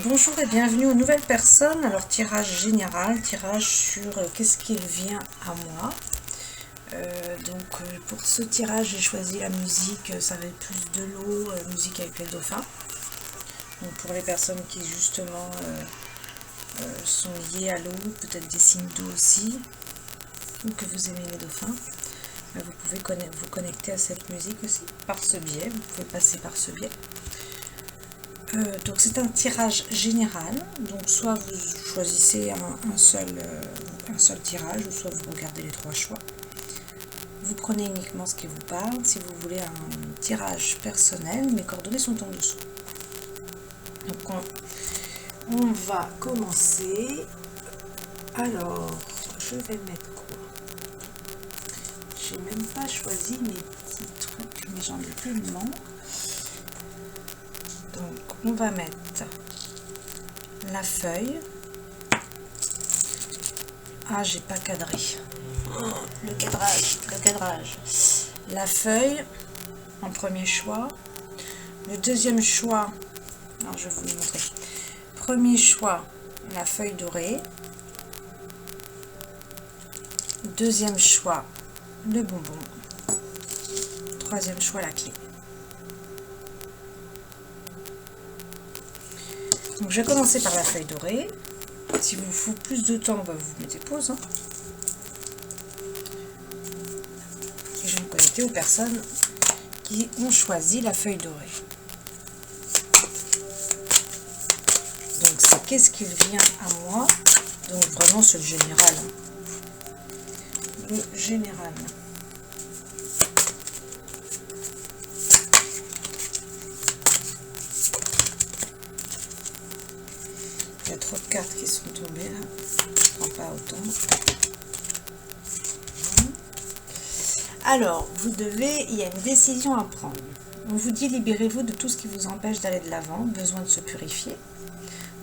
Bonjour et bienvenue aux nouvelles personnes. Alors tirage général, tirage sur qu'est-ce qui vient à moi. Pour ce tirage j'ai choisi la musique, ça va être plus de l'eau, musique avec les dauphins. Donc pour les personnes qui justement sont liées à l'eau, peut-être des signes d'eau aussi, ou que vous aimez les dauphins, vous pouvez vous connecter à cette musique aussi par ce biais, vous pouvez passer par ce biais. Donc c'est un tirage général, donc soit vous choisissez un seul tirage, ou soit vous regardez les trois choix. Vous prenez uniquement ce qui vous parle. Si vous voulez un tirage personnel, mes coordonnées sont en dessous. Donc on va commencer. Alors, je vais mettre quoi? J'ai même pas choisi mes petits trucs, mais j'en ai plus le nom. Donc on va mettre la feuille. Ah, j'ai pas cadré. Oh, le cadrage. La feuille en premier choix. Le deuxième choix, alors je vais vous le montrer. Premier choix, la feuille dorée. Deuxième choix, le bonbon. Troisième choix, la clé. Donc je vais commencer par la feuille dorée. Si vous faut plus de temps, vous mettez pause. Et je vais me connecter aux personnes qui ont choisi la feuille dorée. Donc c'est qu'est-ce qu'il vient à moi. Donc vraiment c'est le général. Le général. Il y a trop de cartes qui sont tombées là. Je ne prends pas autant. Alors, il y a une décision à prendre. On vous dit libérez-vous de tout ce qui vous empêche d'aller de l'avant, besoin de se purifier.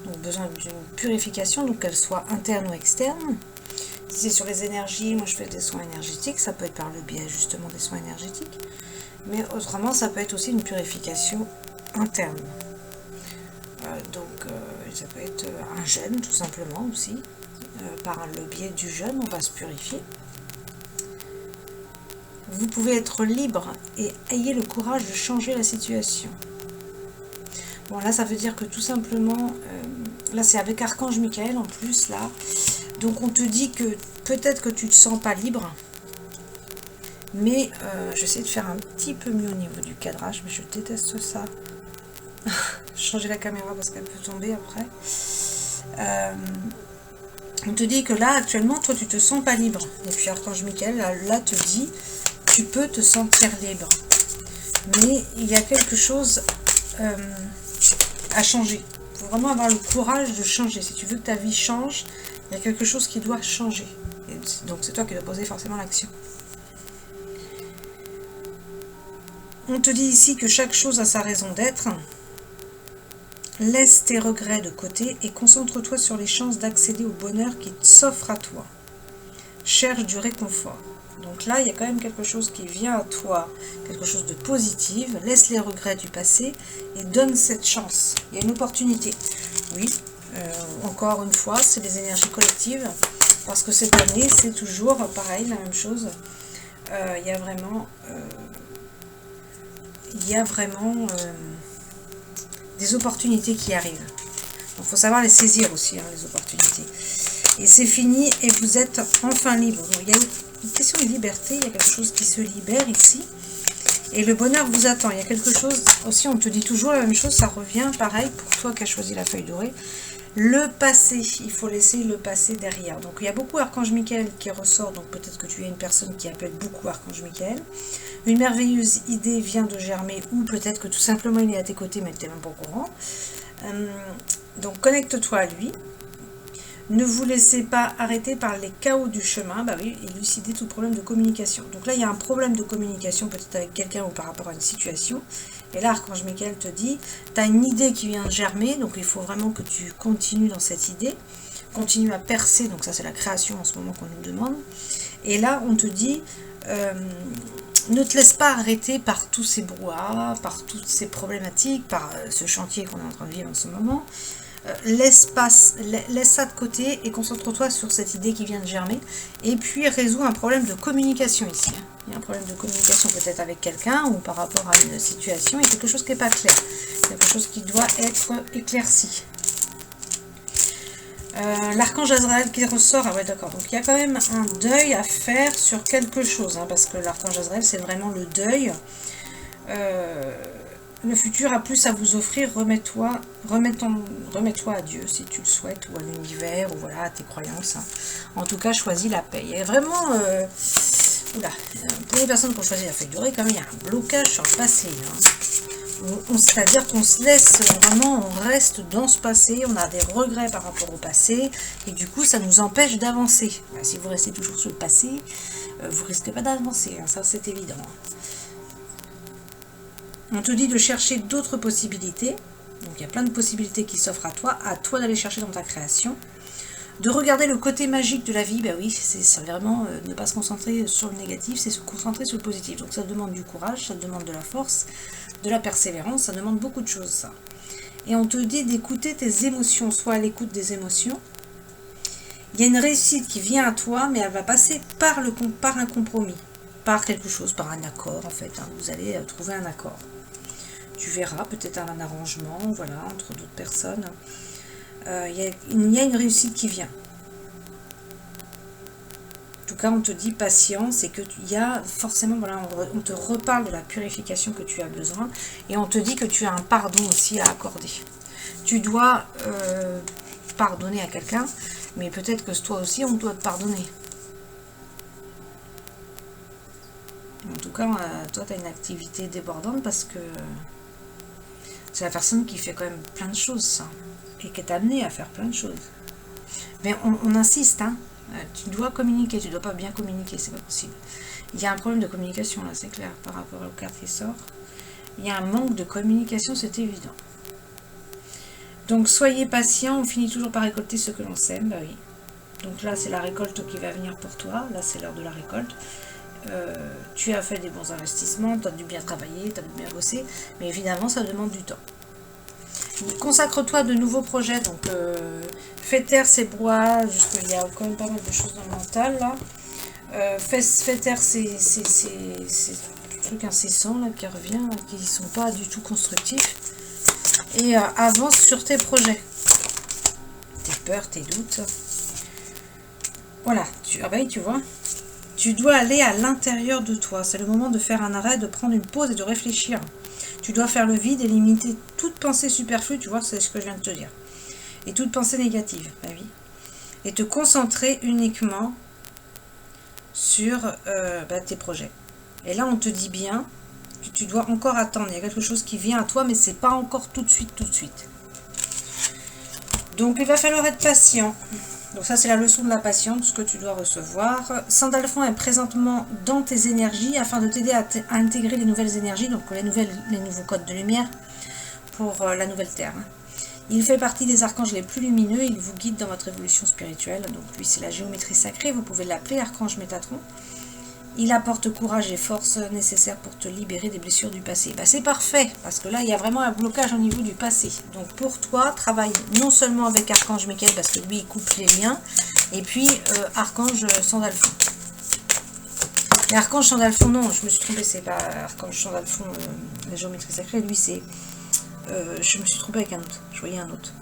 Donc besoin d'une purification, donc qu'elle soit interne ou externe. Si c'est sur les énergies, moi je fais des soins énergétiques, ça peut être par le biais justement des soins énergétiques. Mais autrement, ça peut être aussi une purification interne. Ça peut être un jeûne tout simplement aussi. Par le biais du jeûne, on va se purifier. Vous pouvez être libre et ayez le courage de changer la situation. Bon, là, ça veut dire que tout simplement, là, c'est avec Archange Michael en plus, là. Donc, on te dit que peut-être que tu ne te sens pas libre. Mais j'essaie de faire un petit peu mieux au niveau du cadrage, mais je déteste ça. Changer la caméra parce qu'elle peut tomber après. On te dit que là, actuellement, toi, tu te sens pas libre. Et puis Archange Michael, là te dit, tu peux te sentir libre. Mais il y a quelque chose à changer. Il faut vraiment avoir le courage de changer. Si tu veux que ta vie change, il y a quelque chose qui doit changer. Et donc c'est toi qui dois poser forcément l'action. On te dit ici que chaque chose a sa raison d'être. Laisse tes regrets de côté et concentre-toi sur les chances d'accéder au bonheur qui s'offre à toi. Cherche du réconfort. Donc là, il y a quand même quelque chose qui vient à toi, quelque chose de positif. Laisse les regrets du passé et donne cette chance. Il y a une opportunité. Oui, encore une fois, c'est les énergies collectives. Parce que cette année, c'est toujours pareil, la même chose. Il y a vraiment des opportunités qui arrivent. Donc, il faut savoir les saisir aussi, les opportunités. Et c'est fini et vous êtes enfin libre. Donc, il y a une question de liberté, il y a quelque chose qui se libère ici. Et le bonheur vous attend. Il y a quelque chose, aussi on te dit toujours la même chose, ça revient pareil pour toi qui as choisi la feuille dorée. Le passé, il faut laisser le passé derrière. Donc il y a beaucoup Archange Michael qui ressort, donc peut-être que tu es une personne qui appelle beaucoup Archange Michael. Une merveilleuse idée vient de germer, ou peut-être que tout simplement il est à tes côtés mais tu n'es même pas au courant. Donc connecte-toi à lui. Ne vous laissez pas arrêter par les chaos du chemin, bah oui, élucider tout problème de communication. Donc là, il y a un problème de communication, peut-être avec quelqu'un ou par rapport à une situation. Et là, Archange Michael te dit, tu as une idée qui vient de germer, donc il faut vraiment que tu continues dans cette idée. Continue à percer, donc ça c'est la création en ce moment qu'on nous demande. Et là, on te dit, ne te laisse pas arrêter par tous ces brouhahas, par toutes ces problématiques, par ce chantier qu'on est en train de vivre en ce moment. laisse ça de côté et concentre-toi sur cette idée qui vient de germer. Et puis résous un problème de communication ici. Il y a un problème de communication peut-être avec quelqu'un ou par rapport à une situation. Il y a quelque chose qui n'est pas clair. Quelque chose qui doit être éclairci. L'archange Azraël qui ressort, ah ouais d'accord, donc il y a quand même un deuil à faire sur quelque chose, hein, parce que l'archange Azraël c'est vraiment le deuil. Le futur a plus à vous offrir, remets-toi à Dieu si tu le souhaites, ou à l'univers, ou voilà, à tes croyances. Hein. En tout cas, choisis la paix. Il y a vraiment, oula, pour les personnes qui ont choisi la feuille dorée, quand même, il y a un blocage sur le passé. Hein. C'est-à-dire qu'on se laisse vraiment, on reste dans ce passé, on a des regrets par rapport au passé, et du coup, ça nous empêche d'avancer. Si vous restez toujours sur le passé, vous risquez pas d'avancer, hein, ça c'est évident. On te dit de chercher d'autres possibilités. Donc il y a plein de possibilités qui s'offrent à toi d'aller chercher dans ta création. De regarder le côté magique de la vie, ben oui, c'est vraiment ne pas se concentrer sur le négatif, c'est se concentrer sur le positif. Donc ça demande du courage, ça demande de la force, de la persévérance, ça demande beaucoup de choses ça. Et on te dit d'écouter tes émotions, soit à l'écoute des émotions. Il y a une réussite qui vient à toi, mais elle va passer par un compromis, par quelque chose, par un accord en fait. Hein. Vous allez trouver un accord. Tu verras peut-être un arrangement, voilà, entre d'autres personnes. Il y a une réussite qui vient. En tout cas, on te dit patience et qu'il y a forcément, voilà, on te reparle de la purification que tu as besoin et on te dit que tu as un pardon aussi à accorder. Tu dois pardonner à quelqu'un, mais peut-être que toi aussi, on doit te pardonner. En tout cas, toi, tu as une activité débordante parce que c'est la personne qui fait quand même plein de choses, ça, et qui est amenée à faire plein de choses. Mais on insiste, hein. Tu dois communiquer, tu ne dois pas bien communiquer, c'est pas possible. Il y a un problème de communication, là, c'est clair, par rapport aux cartes qui sortent. Il y a un manque de communication, c'est évident. Donc, soyez patient, on finit toujours par récolter ce que l'on sème, bah oui. Donc là, c'est la récolte qui va venir pour toi, là, c'est l'heure de la récolte. Tu as fait des bons investissements, tu as dû bien travailler, tu as dû bien bosser, mais évidemment ça demande du temps. Consacre-toi à de nouveaux projets, donc fais taire ces brouhahas, il y a quand même pas mal de choses dans le mental là. Fais taire ces trucs incessants là qui reviennent, qui ne sont pas du tout constructifs, et avance sur tes projets, tes peurs, tes doutes. Voilà, ah bah oui, tu vois. Tu dois aller à l'intérieur de toi. C'est le moment de faire un arrêt, de prendre une pause et de réfléchir. Tu dois faire le vide et limiter toute pensée superflue, tu vois, c'est ce que je viens de te dire. Et toute pensée négative, bah oui. Et te concentrer uniquement sur tes projets. Et là, on te dit bien que tu dois encore attendre. Il y a quelque chose qui vient à toi, mais c'est pas encore tout de suite. Donc, il va falloir être patient. Donc ça, c'est la leçon de la patience que tu dois recevoir. Sandalphon est présentement dans tes énergies afin de t'aider à intégrer les nouvelles énergies, donc les nouveaux codes de lumière pour la nouvelle Terre. Il fait partie des archanges les plus lumineux, il vous guide dans votre évolution spirituelle. Donc lui, c'est la géométrie sacrée, vous pouvez l'appeler archange Métatron. Il apporte courage et force nécessaires pour te libérer des blessures du passé. Bah, c'est parfait, parce que là, il y a vraiment un blocage au niveau du passé. Donc pour toi, travaille non seulement avec Archange Michael, parce que lui, il coupe les liens, et puis Archange Sandalphon. Et Archange Sandalphon, non, je me suis trompée, c'est pas Archange Sandalphon, la géométrie sacrée, lui, c'est... je me suis trompée avec un autre, je voyais un autre.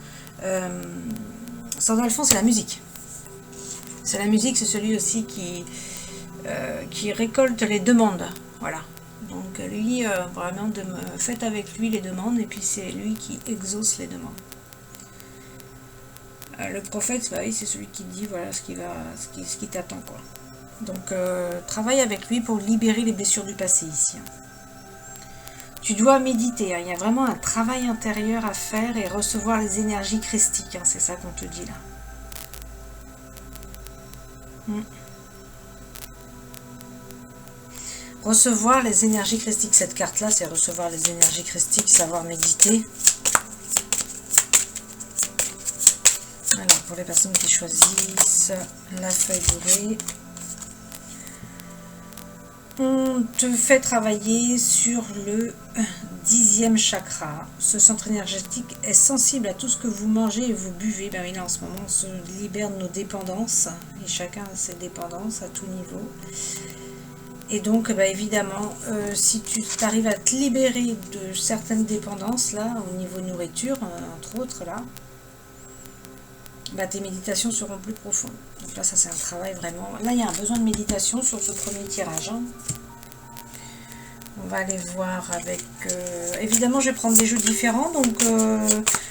Sandalphon, c'est la musique. C'est la musique, c'est celui aussi qui récolte les demandes, voilà. Donc lui, vraiment, faites avec lui les demandes, et puis c'est lui qui exauce les demandes. Le prophète, bah oui, c'est celui qui dit voilà ce qui t'attend, quoi. Donc travaille avec lui pour libérer les blessures du passé ici. Tu dois méditer, hein. Il y a vraiment un travail intérieur à faire et recevoir les énergies christiques, hein. C'est ça qu'on te dit là. Recevoir les énergies christiques. Cette carte-là, c'est recevoir les énergies christiques, savoir méditer. Alors, pour les personnes qui choisissent la feuille dorée, on te fait travailler sur le 10e chakra. Ce centre énergétique est sensible à tout ce que vous mangez et vous buvez. Ben oui, là en ce moment on se libère de nos dépendances et chacun a ses dépendances à tout niveau. Et donc ben, évidemment si tu arrives à te libérer de certaines dépendances là au niveau nourriture entre autres là, bah, tes méditations seront plus profondes. Donc là ça c'est un travail vraiment. Là il y a un besoin de méditation sur ce premier tirage. Hein. On va aller voir avec... évidemment, je vais prendre des jeux différents. Donc,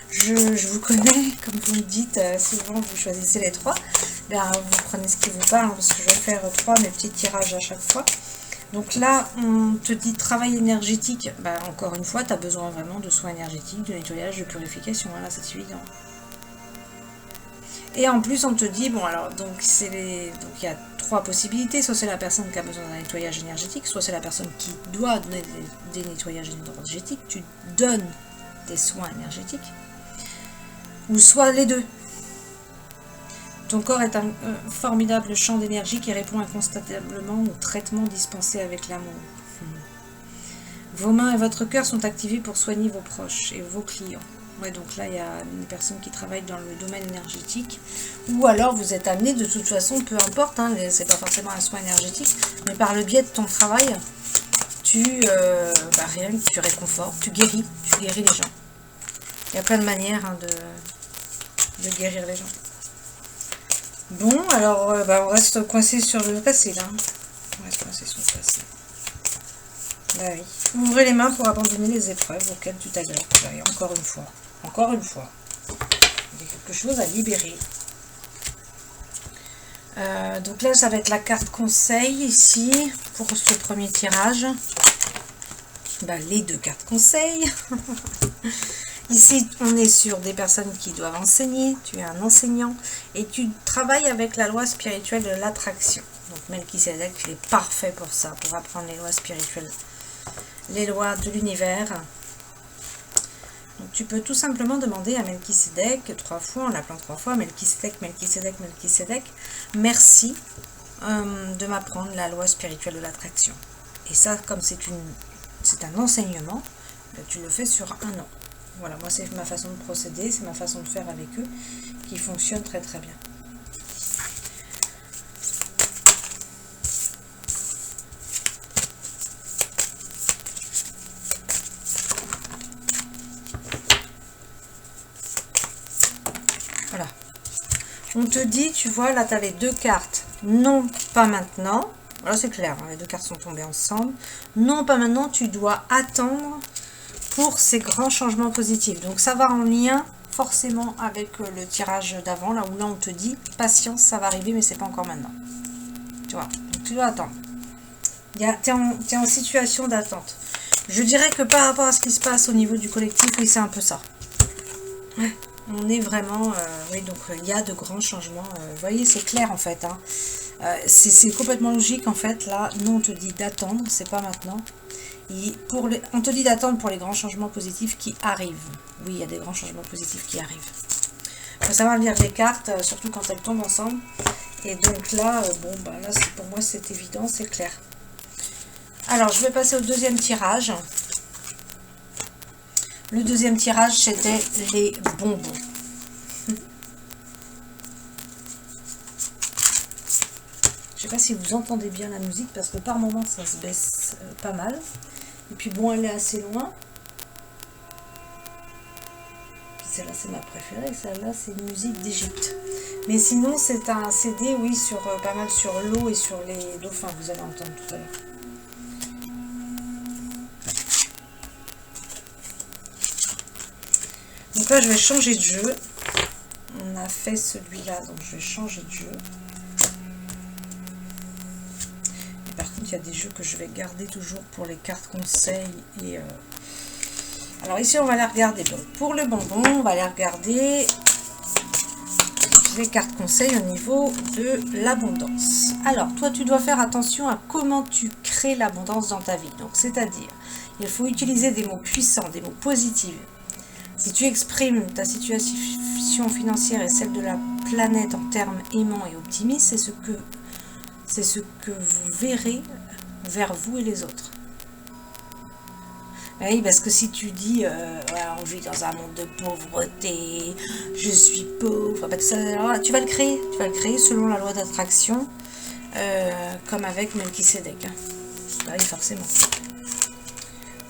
je vous connais, comme vous me dites, souvent vous choisissez les 3. Ben, vous prenez ce qui vous parle, parce que je vais faire 3 mes petits tirages à chaque fois. Donc là, on te dit travail énergétique. Ben, encore une fois, tu as besoin vraiment de soins énergétiques, de nettoyage, de purification. Là, c'est évident. Et en plus, on te dit, bon alors, donc il y a 3 possibilités. Soit c'est la personne qui a besoin d'un nettoyage énergétique, soit c'est la personne qui doit donner des nettoyages énergétiques, tu donnes des soins énergétiques, ou soit les deux. Ton corps est un formidable champ d'énergie qui répond incontestablement au traitement dispensé avec l'amour. Vos mains et votre cœur sont activés pour soigner vos proches et vos clients. Ouais, donc là, il y a une personne qui travaille dans le domaine énergétique. Ou alors, vous êtes amené, de toute façon, peu importe, hein, c'est pas forcément un soin énergétique, mais par le biais de ton travail, tu réconfortes, tu guéris les gens. Il y a plein de manières hein, de guérir les gens. Bon, alors, on reste coincé sur le passé, là. On reste coincé sur le passé. Bah oui. Ouvrez les mains pour abandonner les épreuves auxquelles tu t'agrèges. Encore une fois. Encore une fois. Il y a quelque chose à libérer. Donc là, ça va être la carte conseil ici pour ce premier tirage. Bah, les 2 cartes conseil. Ici, on est sur des personnes qui doivent enseigner. Tu es un enseignant et tu travailles avec la loi spirituelle de l'attraction. Donc Melchisedec, il est parfait pour ça, pour apprendre les lois spirituelles. Les lois de l'univers. Donc tu peux tout simplement demander à Melchisedec 3 fois, en l'appelant 3 fois, Melchisedec, Melchisedec, Melchisedec, merci de m'apprendre la loi spirituelle de l'attraction. Et ça, comme c'est un enseignement, tu le fais sur 1 an. Voilà, moi c'est ma façon de procéder, c'est ma façon de faire avec eux, qui fonctionne très très bien. Voilà. On te dit, tu vois, là tu as les 2 cartes. Non, pas maintenant. Là c'est clair, hein, les 2 cartes sont tombées ensemble. Non, pas maintenant, tu dois attendre pour ces grands changements positifs. Donc ça va en lien forcément avec le tirage d'avant, là où là on te dit, patience, ça va arriver, mais c'est pas encore maintenant. Tu vois, donc tu dois attendre. Tu es en situation d'attente. Je dirais que par rapport à ce qui se passe au niveau du collectif, oui, c'est un peu ça. Ouais. On est vraiment... oui, donc il y a de grands changements. Vous voyez, c'est clair en fait. Hein. C'est complètement logique en fait. Là, nous, on te dit d'attendre, c'est pas maintenant. Et on te dit d'attendre pour les grands changements positifs qui arrivent. Oui, il y a des grands changements positifs qui arrivent. Il faut savoir lire les cartes, surtout quand elles tombent ensemble. Et donc là, là pour moi, c'est évident, c'est clair. Alors, je vais passer au 2e tirage. Le 2e tirage, c'était les bonbons. Je ne sais pas si vous entendez bien la musique, parce que par moments, ça se baisse pas mal. Et puis bon, elle est assez loin. Celle-là, c'est ma préférée. Celle-là, c'est une musique d'Égypte. Mais sinon, c'est un CD, oui, sur pas mal sur l'eau et sur les dauphins. Vous allez entendre tout à l'heure. Donc là, je vais changer de jeu. On a fait celui-là, donc je vais changer de jeu. Et par contre, il y a des jeux que je vais garder toujours pour les cartes conseils. Et alors ici, on va les regarder. Donc, pour le bonbon, on va les regarder les cartes conseils au niveau de l'abondance. Alors, toi, tu dois faire attention à comment tu crées l'abondance dans ta vie. Donc, c'est-à-dire, il faut utiliser des mots puissants, des mots positifs. Si tu exprimes ta situation financière et celle de la planète en termes aimants et optimistes, c'est ce que vous verrez vers vous et les autres. Oui, parce que si tu dis, ouais, on vit dans un monde de pauvreté, je suis pauvre, bah, tu vas le créer. Tu vas le créer selon la loi d'attraction, comme avec Melchisedec. Hein. Bah oui, forcément.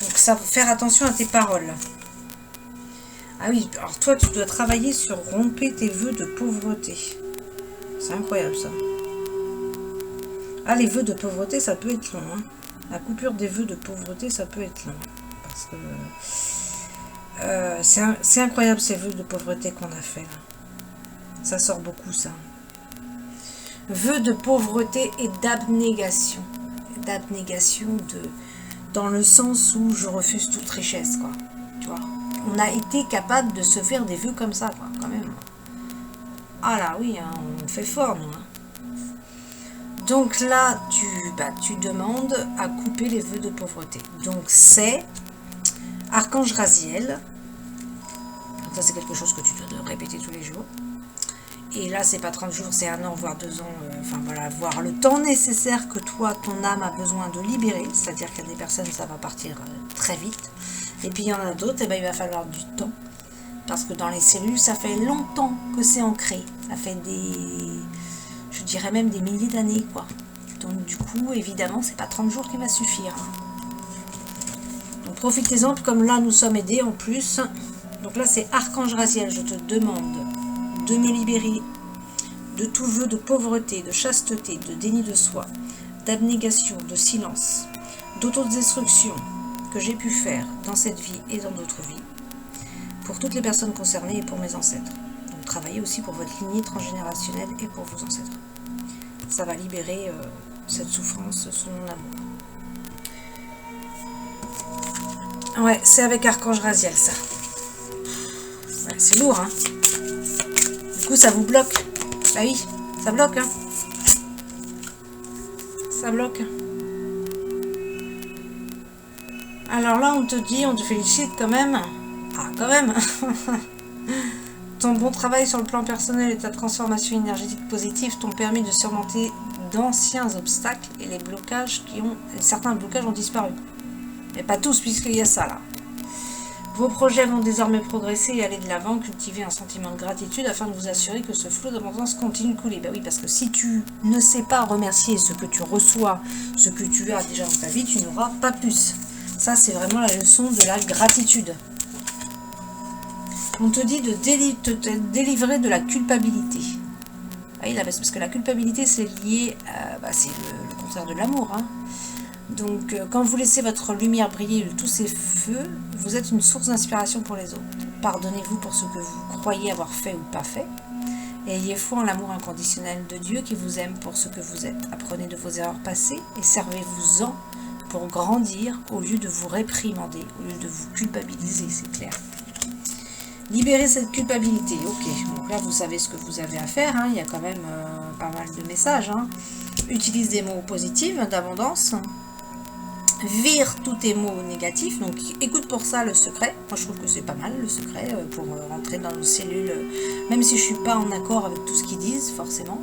Donc ça, faire attention à tes paroles. Ah oui, alors toi, tu dois travailler sur rompre tes vœux de pauvreté. C'est incroyable, ça. Ah, les vœux de pauvreté, ça peut être long. Hein. La coupure des vœux de pauvreté, ça peut être long. Parce que c'est incroyable, ces vœux de pauvreté qu'on a fait. Là. Ça sort beaucoup, ça. Vœux de pauvreté et d'abnégation. D'abnégation dans le sens où je refuse toute richesse, quoi. Tu vois. On a été capable de se faire des vœux comme ça, quoi, quand même. Ah là, oui, hein, on fait fort, nous. Hein. Donc là, tu demandes à couper les vœux de pauvreté. Donc c'est Archange Raziel. Donc ça, c'est quelque chose que tu dois répéter tous les jours. Et là, c'est pas 30 jours, c'est 1 an, voire 2 ans. Enfin voilà, voire le temps nécessaire que toi, ton âme a besoin de libérer. C'est-à-dire qu'il y a des personnes, ça va partir très vite. Et puis il y en a d'autres, et ben, il va falloir du temps. Parce que dans les cellules, ça fait longtemps que c'est ancré. Ça fait je dirais même des milliers d'années, quoi. Donc du coup, évidemment, c'est pas 30 jours qui va suffire. Donc profitez-en, comme là, nous sommes aidés en plus. Donc là, c'est Archange Raziel, je te demande de me libérer de tout vœu de pauvreté, de chasteté, de déni de soi, d'abnégation, de silence, d'autodestruction que j'ai pu faire dans cette vie et dans d'autres vies, pour toutes les personnes concernées et pour mes ancêtres. Donc travaillez aussi pour votre lignée transgénérationnelle et pour vos ancêtres. Ça va libérer cette souffrance sous mon amour. Ouais, c'est avec Archange Raziel, ça. Ouais, c'est lourd, hein. Du coup, ça vous bloque. Bah oui, ça bloque, hein. Ça bloque. Alors là, on te dit, on te félicite quand même. Ah, quand même. Ton bon travail sur le plan personnel et ta transformation énergétique positive t'ont permis de surmonter d'anciens obstacles et les blocages certains blocages ont disparu. Mais pas tous, puisqu'il y a ça là. Vos projets vont désormais progresser et aller de l'avant, cultiver un sentiment de gratitude afin de vous assurer que ce flot d'abondance continue de couler. Ben oui, parce que si tu ne sais pas remercier ce que tu reçois, ce que tu as déjà dans ta vie, tu n'auras pas plus. Ça, c'est vraiment la leçon de la gratitude. On te dit de te délivrer de la culpabilité. Oui, là, parce que la culpabilité, c'est lié à... c'est le contraire de l'amour. Hein. Donc, quand vous laissez votre lumière briller de tous ces feux, vous êtes une source d'inspiration pour les autres. Pardonnez-vous pour ce que vous croyez avoir fait ou pas fait. Et ayez foi en l'amour inconditionnel de Dieu qui vous aime pour ce que vous êtes. Apprenez de vos erreurs passées et servez-vous-en pour grandir au lieu de vous réprimander, au lieu de vous culpabiliser, c'est clair. Libérez cette culpabilité, ok. Donc là, vous savez ce que vous avez à faire. Hein. Il y a quand même pas mal de messages. Hein. Utilise des mots positifs, d'abondance. Vire tous tes mots négatifs. Donc, écoute pour ça le secret. Moi, je trouve que c'est pas mal, le secret, pour rentrer dans nos cellules. Même si je suis pas en accord avec tout ce qu'ils disent, forcément.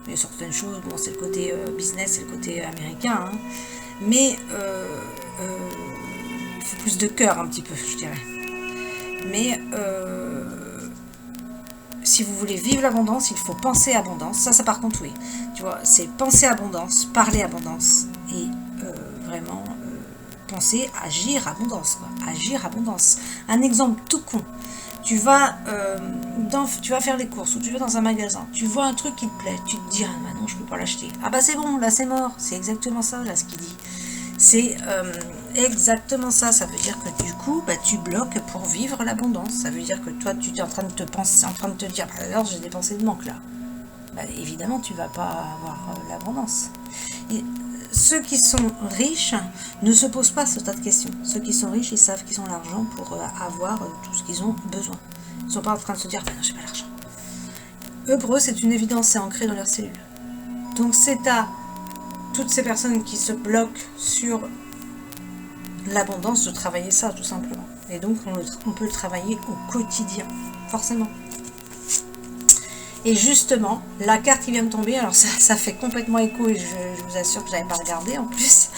Il y a certaines choses, bon, c'est le côté business, c'est le côté américain. Hein. Mais il faut plus de cœur, un petit peu, je dirais. Mais si vous voulez vivre l'abondance, il faut penser abondance. Ça par contre, oui. Tu vois, c'est penser abondance, parler abondance et vraiment penser, agir abondance. Quoi. Agir abondance. Un exemple tout con. Tu vas faire les courses ou tu vas dans un magasin. Tu vois un truc qui te plaît. Tu te dis, ah bah non, je peux pas l'acheter. Ah bah c'est bon, là c'est mort. C'est exactement ça, là, ce qu'il dit. C'est exactement ça. Ça veut dire que du coup, tu bloques pour vivre l'abondance. Ça veut dire que toi, tu es en train de te dire, bah, alors j'ai dépensé de manque là. Bah, évidemment, tu vas pas avoir l'abondance. Et ceux qui sont riches ne se posent pas ce tas de questions. Ceux qui sont riches, ils savent qu'ils ont l'argent pour avoir tout ce qu'ils ont besoin. Ils ne sont pas en train de se dire, bah non, j'ai pas l'argent. Eux, pour eux, c'est une évidence, c'est ancré dans leurs cellules. Donc c'est à toutes ces personnes qui se bloquent sur l'abondance de travailler ça, tout simplement. Et donc, on peut le travailler au quotidien, forcément. Et justement, la carte qui vient de tomber, alors ça fait complètement écho, et je vous assure que je n'avais pas regardé en plus.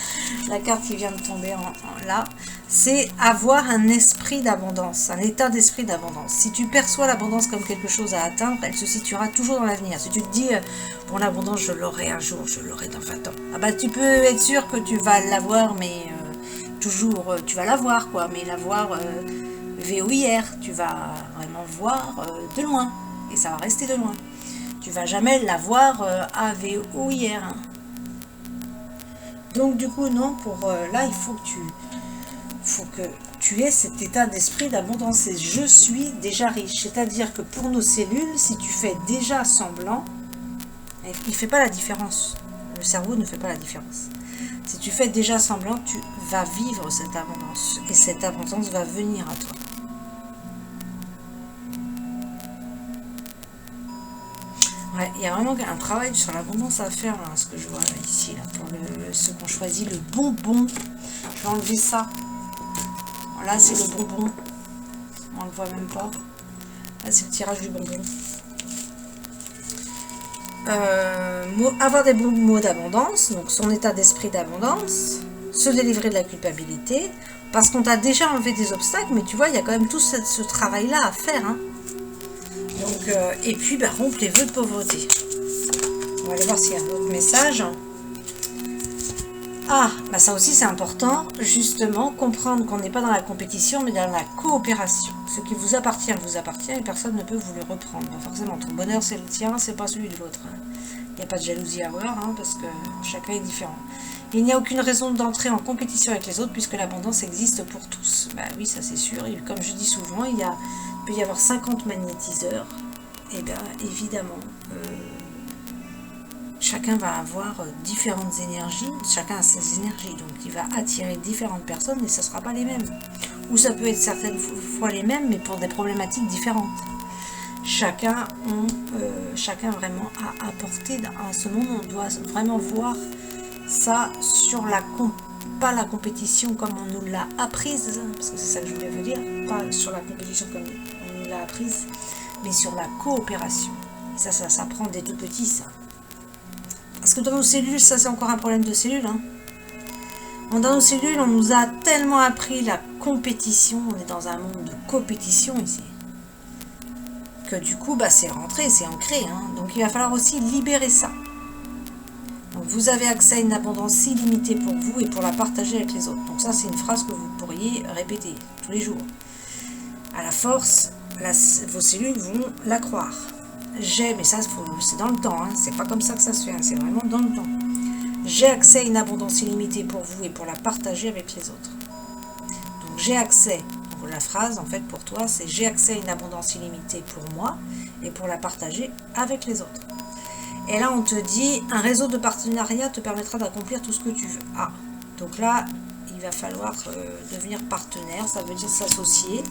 La carte qui vient de tomber là, c'est avoir un esprit d'abondance, un état d'esprit d'abondance. Si tu perçois l'abondance comme quelque chose à atteindre, elle se situera toujours dans l'avenir. Si tu te dis, bon, l'abondance, je l'aurai un jour, je l'aurai dans 20 ans. Ah bah, tu peux être sûr que tu vas l'avoir, mais toujours, tu vas l'avoir, quoi. Mais l'avoir VOIR, tu vas vraiment voir de loin. Et ça va rester de loin. Tu vas jamais l'avoir AVOIR. Hein. Donc, du coup, non, pour là, il faut que tu aies cet état d'esprit d'abondance. Et je suis déjà riche. C'est-à-dire que pour nos cellules, si tu fais déjà semblant, il ne fait pas la différence. Le cerveau ne fait pas la différence. Si tu fais déjà semblant, tu vas vivre cette abondance. Et cette abondance va venir à toi. Ouais, il y a vraiment un travail sur l'abondance à faire, là, ce que je vois là, ici, là, pour ceux qui ont choisi le bonbon. Je vais enlever ça. Là, c'est le bonbon. On ne le voit même pas. Là, c'est le tirage du bonbon. Avoir des bons mots d'abondance, donc son état d'esprit d'abondance, se délivrer de la culpabilité, parce qu'on t'a déjà enlevé des obstacles, mais tu vois, il y a quand même tout ce travail-là à faire. Hein. Donc, et puis, rompre les vœux de pauvreté. On va aller voir s'il y a un autre message. Ah, ça aussi c'est important, justement, comprendre qu'on n'est pas dans la compétition, mais dans la coopération. Ce qui vous appartient et personne ne peut vous le reprendre. Forcément, ton bonheur c'est le tien, c'est pas celui de l'autre. Il n'y a pas de jalousie à avoir, hein, parce que chacun est différent. Il n'y a aucune raison d'entrer en compétition avec les autres, puisque l'abondance existe pour tous. Oui, ça c'est sûr, et comme je dis souvent, il peut y avoir 50 magnétiseurs, et bien évidemment... chacun va avoir différentes énergies, chacun a ses énergies, donc il va attirer différentes personnes et ce ne sera pas les mêmes. Ou ça peut être certaines fois les mêmes, mais pour des problématiques différentes. Chacun vraiment a apporté à ce monde, on doit vraiment voir ça sur pas la compétition comme on nous l'a apprise, parce que c'est ça que je voulais vous dire, pas sur la compétition comme on nous l'a apprise, mais sur la coopération. Et ça prend des tout petits, ça. Parce que dans nos cellules, ça c'est encore un problème de cellules. Hein. Dans nos cellules, on nous a tellement appris la compétition. On est dans un monde de compétition ici. Que du coup, c'est rentré, c'est ancré. Hein. Donc il va falloir aussi libérer ça. Donc vous avez accès à une abondance illimitée pour vous et pour la partager avec les autres. Donc ça c'est une phrase que vous pourriez répéter tous les jours. À la force, vos cellules vont la croire. Mais ça c'est dans le temps, hein. C'est pas comme ça que ça se fait, hein. C'est vraiment dans le temps. J'ai accès à une abondance illimitée pour vous et pour la partager avec les autres. Donc j'ai accès, donc la phrase en fait pour toi c'est j'ai accès à une abondance illimitée pour moi et pour la partager avec les autres. Et là on te dit un réseau de partenariat te permettra d'accomplir tout ce que tu veux. Ah, donc là il va falloir devenir partenaire, ça veut dire s'associer.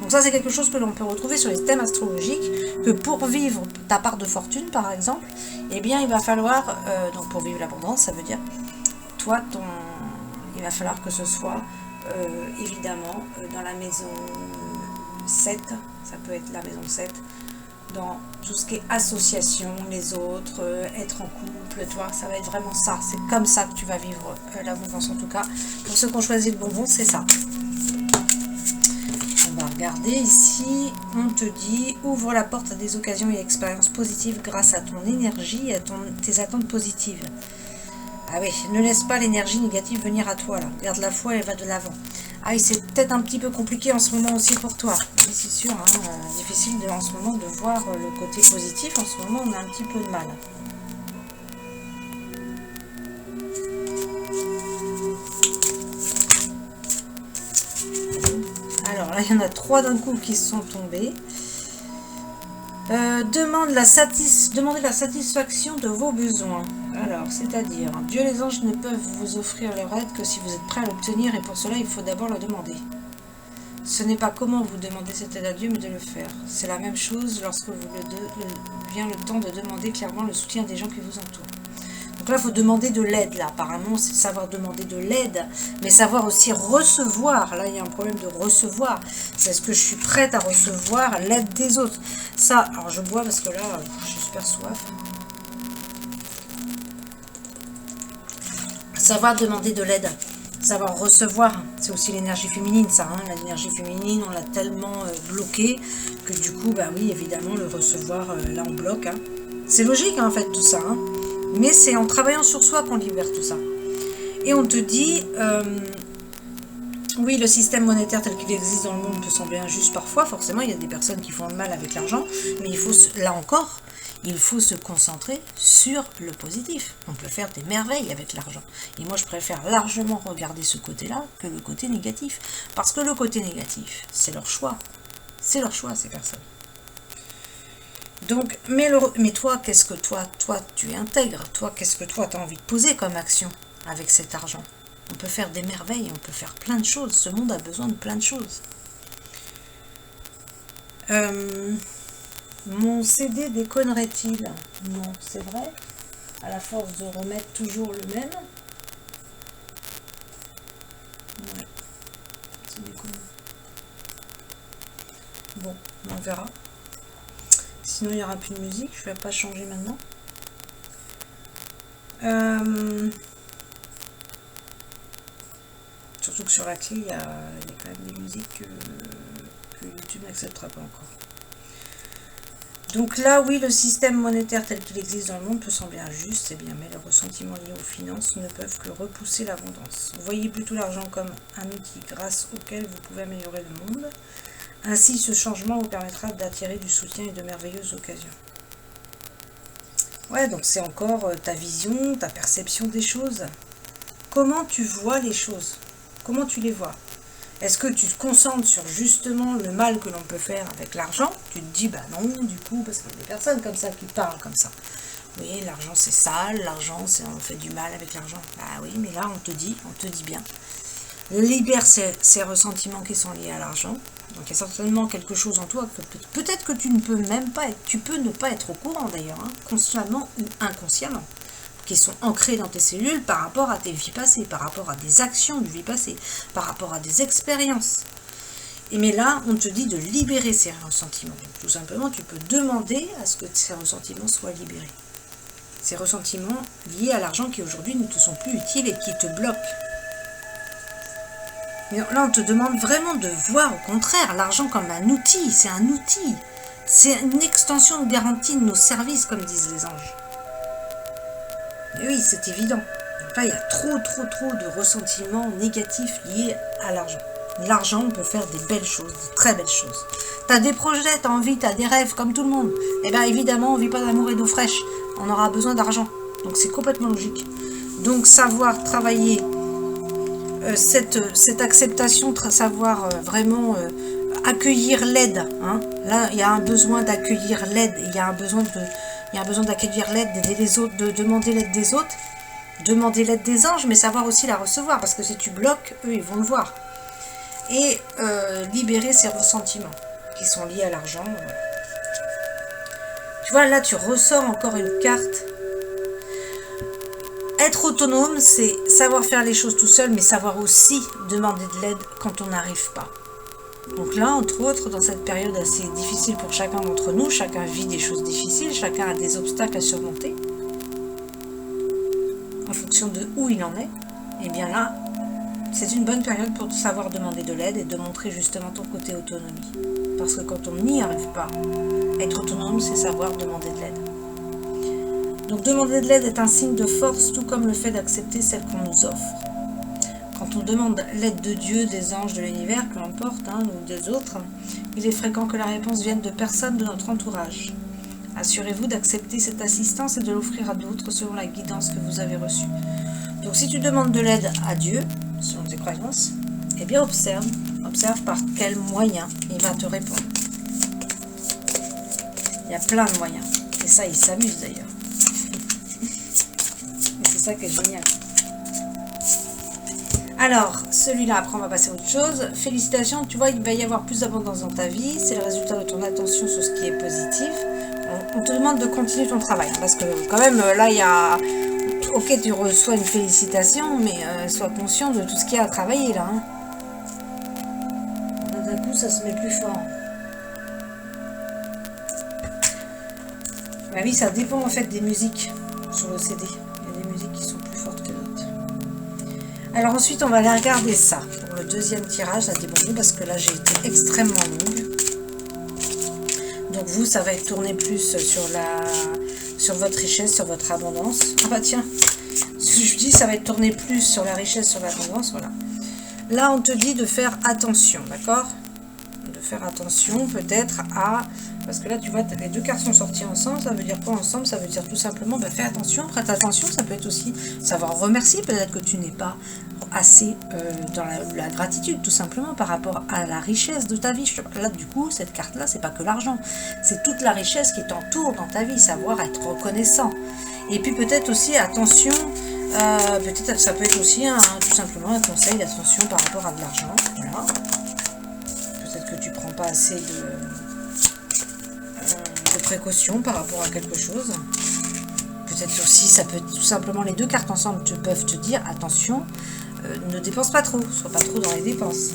Donc ça c'est quelque chose que l'on peut retrouver sur les thèmes astrologiques, que pour vivre ta part de fortune par exemple, eh bien il va falloir, donc pour vivre l'abondance ça veut dire, toi il va falloir que ce soit évidemment dans la maison 7, ça peut être la maison 7, dans tout ce qui est association, les autres, être en couple, toi, ça va être vraiment ça. C'est comme ça que tu vas vivre l'abondance en tout cas. Pour ceux qui ont choisi le bonbon, c'est ça. On va regarder ici, on te dit ouvre la porte à des occasions et expériences positives grâce à ton énergie et à tes attentes positives. Ah oui, ne laisse pas l'énergie négative venir à toi là. Garde la foi et va de l'avant. Ah oui, c'est peut-être un petit peu compliqué en ce moment aussi pour toi. Oui, c'est sûr, hein, difficile en ce moment de voir le côté positif. En ce moment, on a un petit peu de mal. Alors là, il y en a 3 d'un coup qui sont tombés. Demandez la satisfaction de vos besoins. Alors, c'est-à-dire, Dieu et les anges ne peuvent vous offrir leur aide que si vous êtes prêt à l'obtenir, et pour cela, il faut d'abord le demander. Ce n'est pas comment vous demandez cette aide à Dieu, mais de le faire. C'est la même chose lorsque vient le temps de demander clairement le soutien des gens qui vous entourent. Donc là, il faut demander de l'aide. Là, apparemment, c'est savoir demander de l'aide, mais savoir aussi recevoir. Là, il y a un problème de recevoir. C'est est-ce que je suis prête à recevoir l'aide des autres? Ça, alors je bois parce que là, j'ai super soif. Savoir demander de l'aide. Savoir recevoir, c'est aussi l'énergie féminine, ça. Hein. L'énergie féminine, on l'a tellement bloquée que du coup, bah oui, évidemment, le recevoir, là, on bloque. Hein. C'est logique, hein, en fait, tout ça. Hein. Mais c'est en travaillant sur soi qu'on libère tout ça. Et on te dit, oui, le système monétaire tel qu'il existe dans le monde peut sembler injuste parfois. Forcément, il y a des personnes qui font le mal avec l'argent. Mais il faut, là encore, il faut se concentrer sur le positif. On peut faire des merveilles avec l'argent. Et moi, je préfère largement regarder ce côté-là que le côté négatif. Parce que le côté négatif, c'est leur choix. C'est leur choix, ces personnes. Donc, mais toi, qu'est-ce que toi, tu intègres? Toi, qu'est-ce que toi, tu as envie de poser comme action avec cet argent? On peut faire des merveilles, on peut faire plein de choses. Ce monde a besoin de plein de choses. Mon CD déconnerait-il? Non, c'est vrai. À la force de remettre toujours le même. Ouais, c'est déconne. Bon, on verra. Sinon, il n'y aura plus de musique. Je ne vais pas changer maintenant. Surtout que sur la clé, il y a quand même des musiques que YouTube n'acceptera pas encore. Donc là, oui, le système monétaire tel qu'il existe dans le monde peut sembler injuste, c'est bien, mais les ressentiments liés aux finances ne peuvent que repousser l'abondance. Voyez plutôt l'argent comme un outil grâce auquel vous pouvez améliorer le monde. Ainsi, ce changement vous permettra d'attirer du soutien et de merveilleuses occasions. Ouais, donc c'est encore ta vision, ta perception des choses. Comment tu vois les choses? Comment tu les vois? Est-ce que tu te concentres sur justement le mal que l'on peut faire avec l'argent? Tu te dis, bah non, du coup, parce qu'il y a des personnes comme ça qui parlent comme ça. Oui, l'argent c'est sale, l'argent on fait du mal avec l'argent. Bah oui, mais là on te dit bien. Libère ces ressentiments qui sont liés à l'argent. Donc il y a certainement quelque chose en toi que peut-être que tu ne peux même pas être, tu peux ne pas être au courant d'ailleurs, hein, consciemment ou inconsciemment, qui sont ancrés dans tes cellules par rapport à tes vies passées, par rapport à des actions de vie passée, par rapport à des expériences. Et mais là, on te dit de libérer ces ressentiments. Donc, tout simplement, tu peux demander à ce que ces ressentiments soient libérés. Ces ressentiments liés à l'argent qui aujourd'hui ne te sont plus utiles et qui te bloquent. Mais là, on te demande vraiment de voir au contraire l'argent comme un outil. C'est un outil. C'est une extension de garantie de nos services, comme disent les anges. Et oui, c'est évident. Donc là, il y a trop de ressentiments négatifs liés à l'argent. L'argent, on peut faire des belles choses, des très belles choses. Tu as des projets, tu as envie, tu as des rêves, comme tout le monde. Eh bien, évidemment, on ne vit pas d'amour et d'eau fraîche. On aura besoin d'argent. Donc, c'est complètement logique. Donc, savoir travailler cette acceptation, savoir vraiment accueillir l'aide. Hein. Là, il y a un besoin d'accueillir l'aide. Il y a un besoin d'accueillir l'aide, d'aider les autres, de demander l'aide des autres, demander l'aide des anges, mais savoir aussi la recevoir, parce que si tu bloques, eux, ils vont le voir. Et libérer ces ressentiments qui sont liés à l'argent. Tu vois, là, tu ressors encore une carte. Être autonome, c'est savoir faire les choses tout seul, mais savoir aussi demander de l'aide quand on n'arrive pas. Donc là, entre autres, dans cette période assez difficile pour chacun d'entre nous, chacun vit des choses difficiles, chacun a des obstacles à surmonter, en fonction de où il en est, et bien là, c'est une bonne période pour savoir demander de l'aide et de montrer justement ton côté autonomie. Parce que quand on n'y arrive pas, être autonome, c'est savoir demander de l'aide. Donc demander de l'aide est un signe de force, tout comme le fait d'accepter celle qu'on nous offre. Quand on demande l'aide de Dieu, des anges, de l'univers, peu importe, hein, ou des autres, il est fréquent que la réponse vienne de personnes de notre entourage. Assurez-vous d'accepter cette assistance et de l'offrir à d'autres selon la guidance que vous avez reçue. Donc si tu demandes de l'aide à Dieu, selon tes croyances, eh bien observe par quels moyens il va te répondre. Il y a plein de moyens. Et ça, il s'amuse d'ailleurs. Et c'est ça qui est génial. Alors, celui-là, après on va passer à autre chose. Félicitations, tu vois, il va y avoir plus d'abondance dans ta vie. C'est le résultat de ton attention sur ce qui est positif. On te demande de continuer ton travail. Parce que quand même, là, il y a... Ok, tu reçois une félicitation, mais sois conscient de tout ce qu'il y a à travailler, là. Hein. D'un coup, ça se met plus fort. Bah oui, ça dépend en fait des musiques sur le CD. Il y a des musiques qui sont plus fortes que d'autres. Alors ensuite, on va aller regarder ça pour le deuxième tirage, la débrouille, parce que là, j'ai été extrêmement longue. Donc vous, ça va être tourné plus sur votre richesse, sur votre abondance. Ah bah tiens, ce que je dis, ça va être tourné plus sur la richesse, sur l'abondance, voilà. Là, on te dit de faire attention, d'accord? De faire attention peut-être à... Parce que là, tu vois, les deux cartes sont sorties ensemble. Ça veut dire quoi ensemble? Ça veut dire tout simplement, fais attention, prête attention. Ça peut être aussi savoir remercier. Peut-être que tu n'es pas assez dans la gratitude, tout simplement, par rapport à la richesse de ta vie. Là, du coup, cette carte-là, c'est pas que l'argent. C'est toute la richesse qui t'entoure dans ta vie. Savoir être reconnaissant. Et puis peut-être aussi, attention, peut-être ça peut être aussi tout simplement un conseil d'attention par rapport à de l'argent. Voilà. Peut-être que tu prends pas assez de précaution par rapport à quelque chose. Peut-être aussi, ça peut tout simplement, les deux cartes ensemble peuvent te dire attention, ne dépense pas trop, sois pas trop dans les dépenses.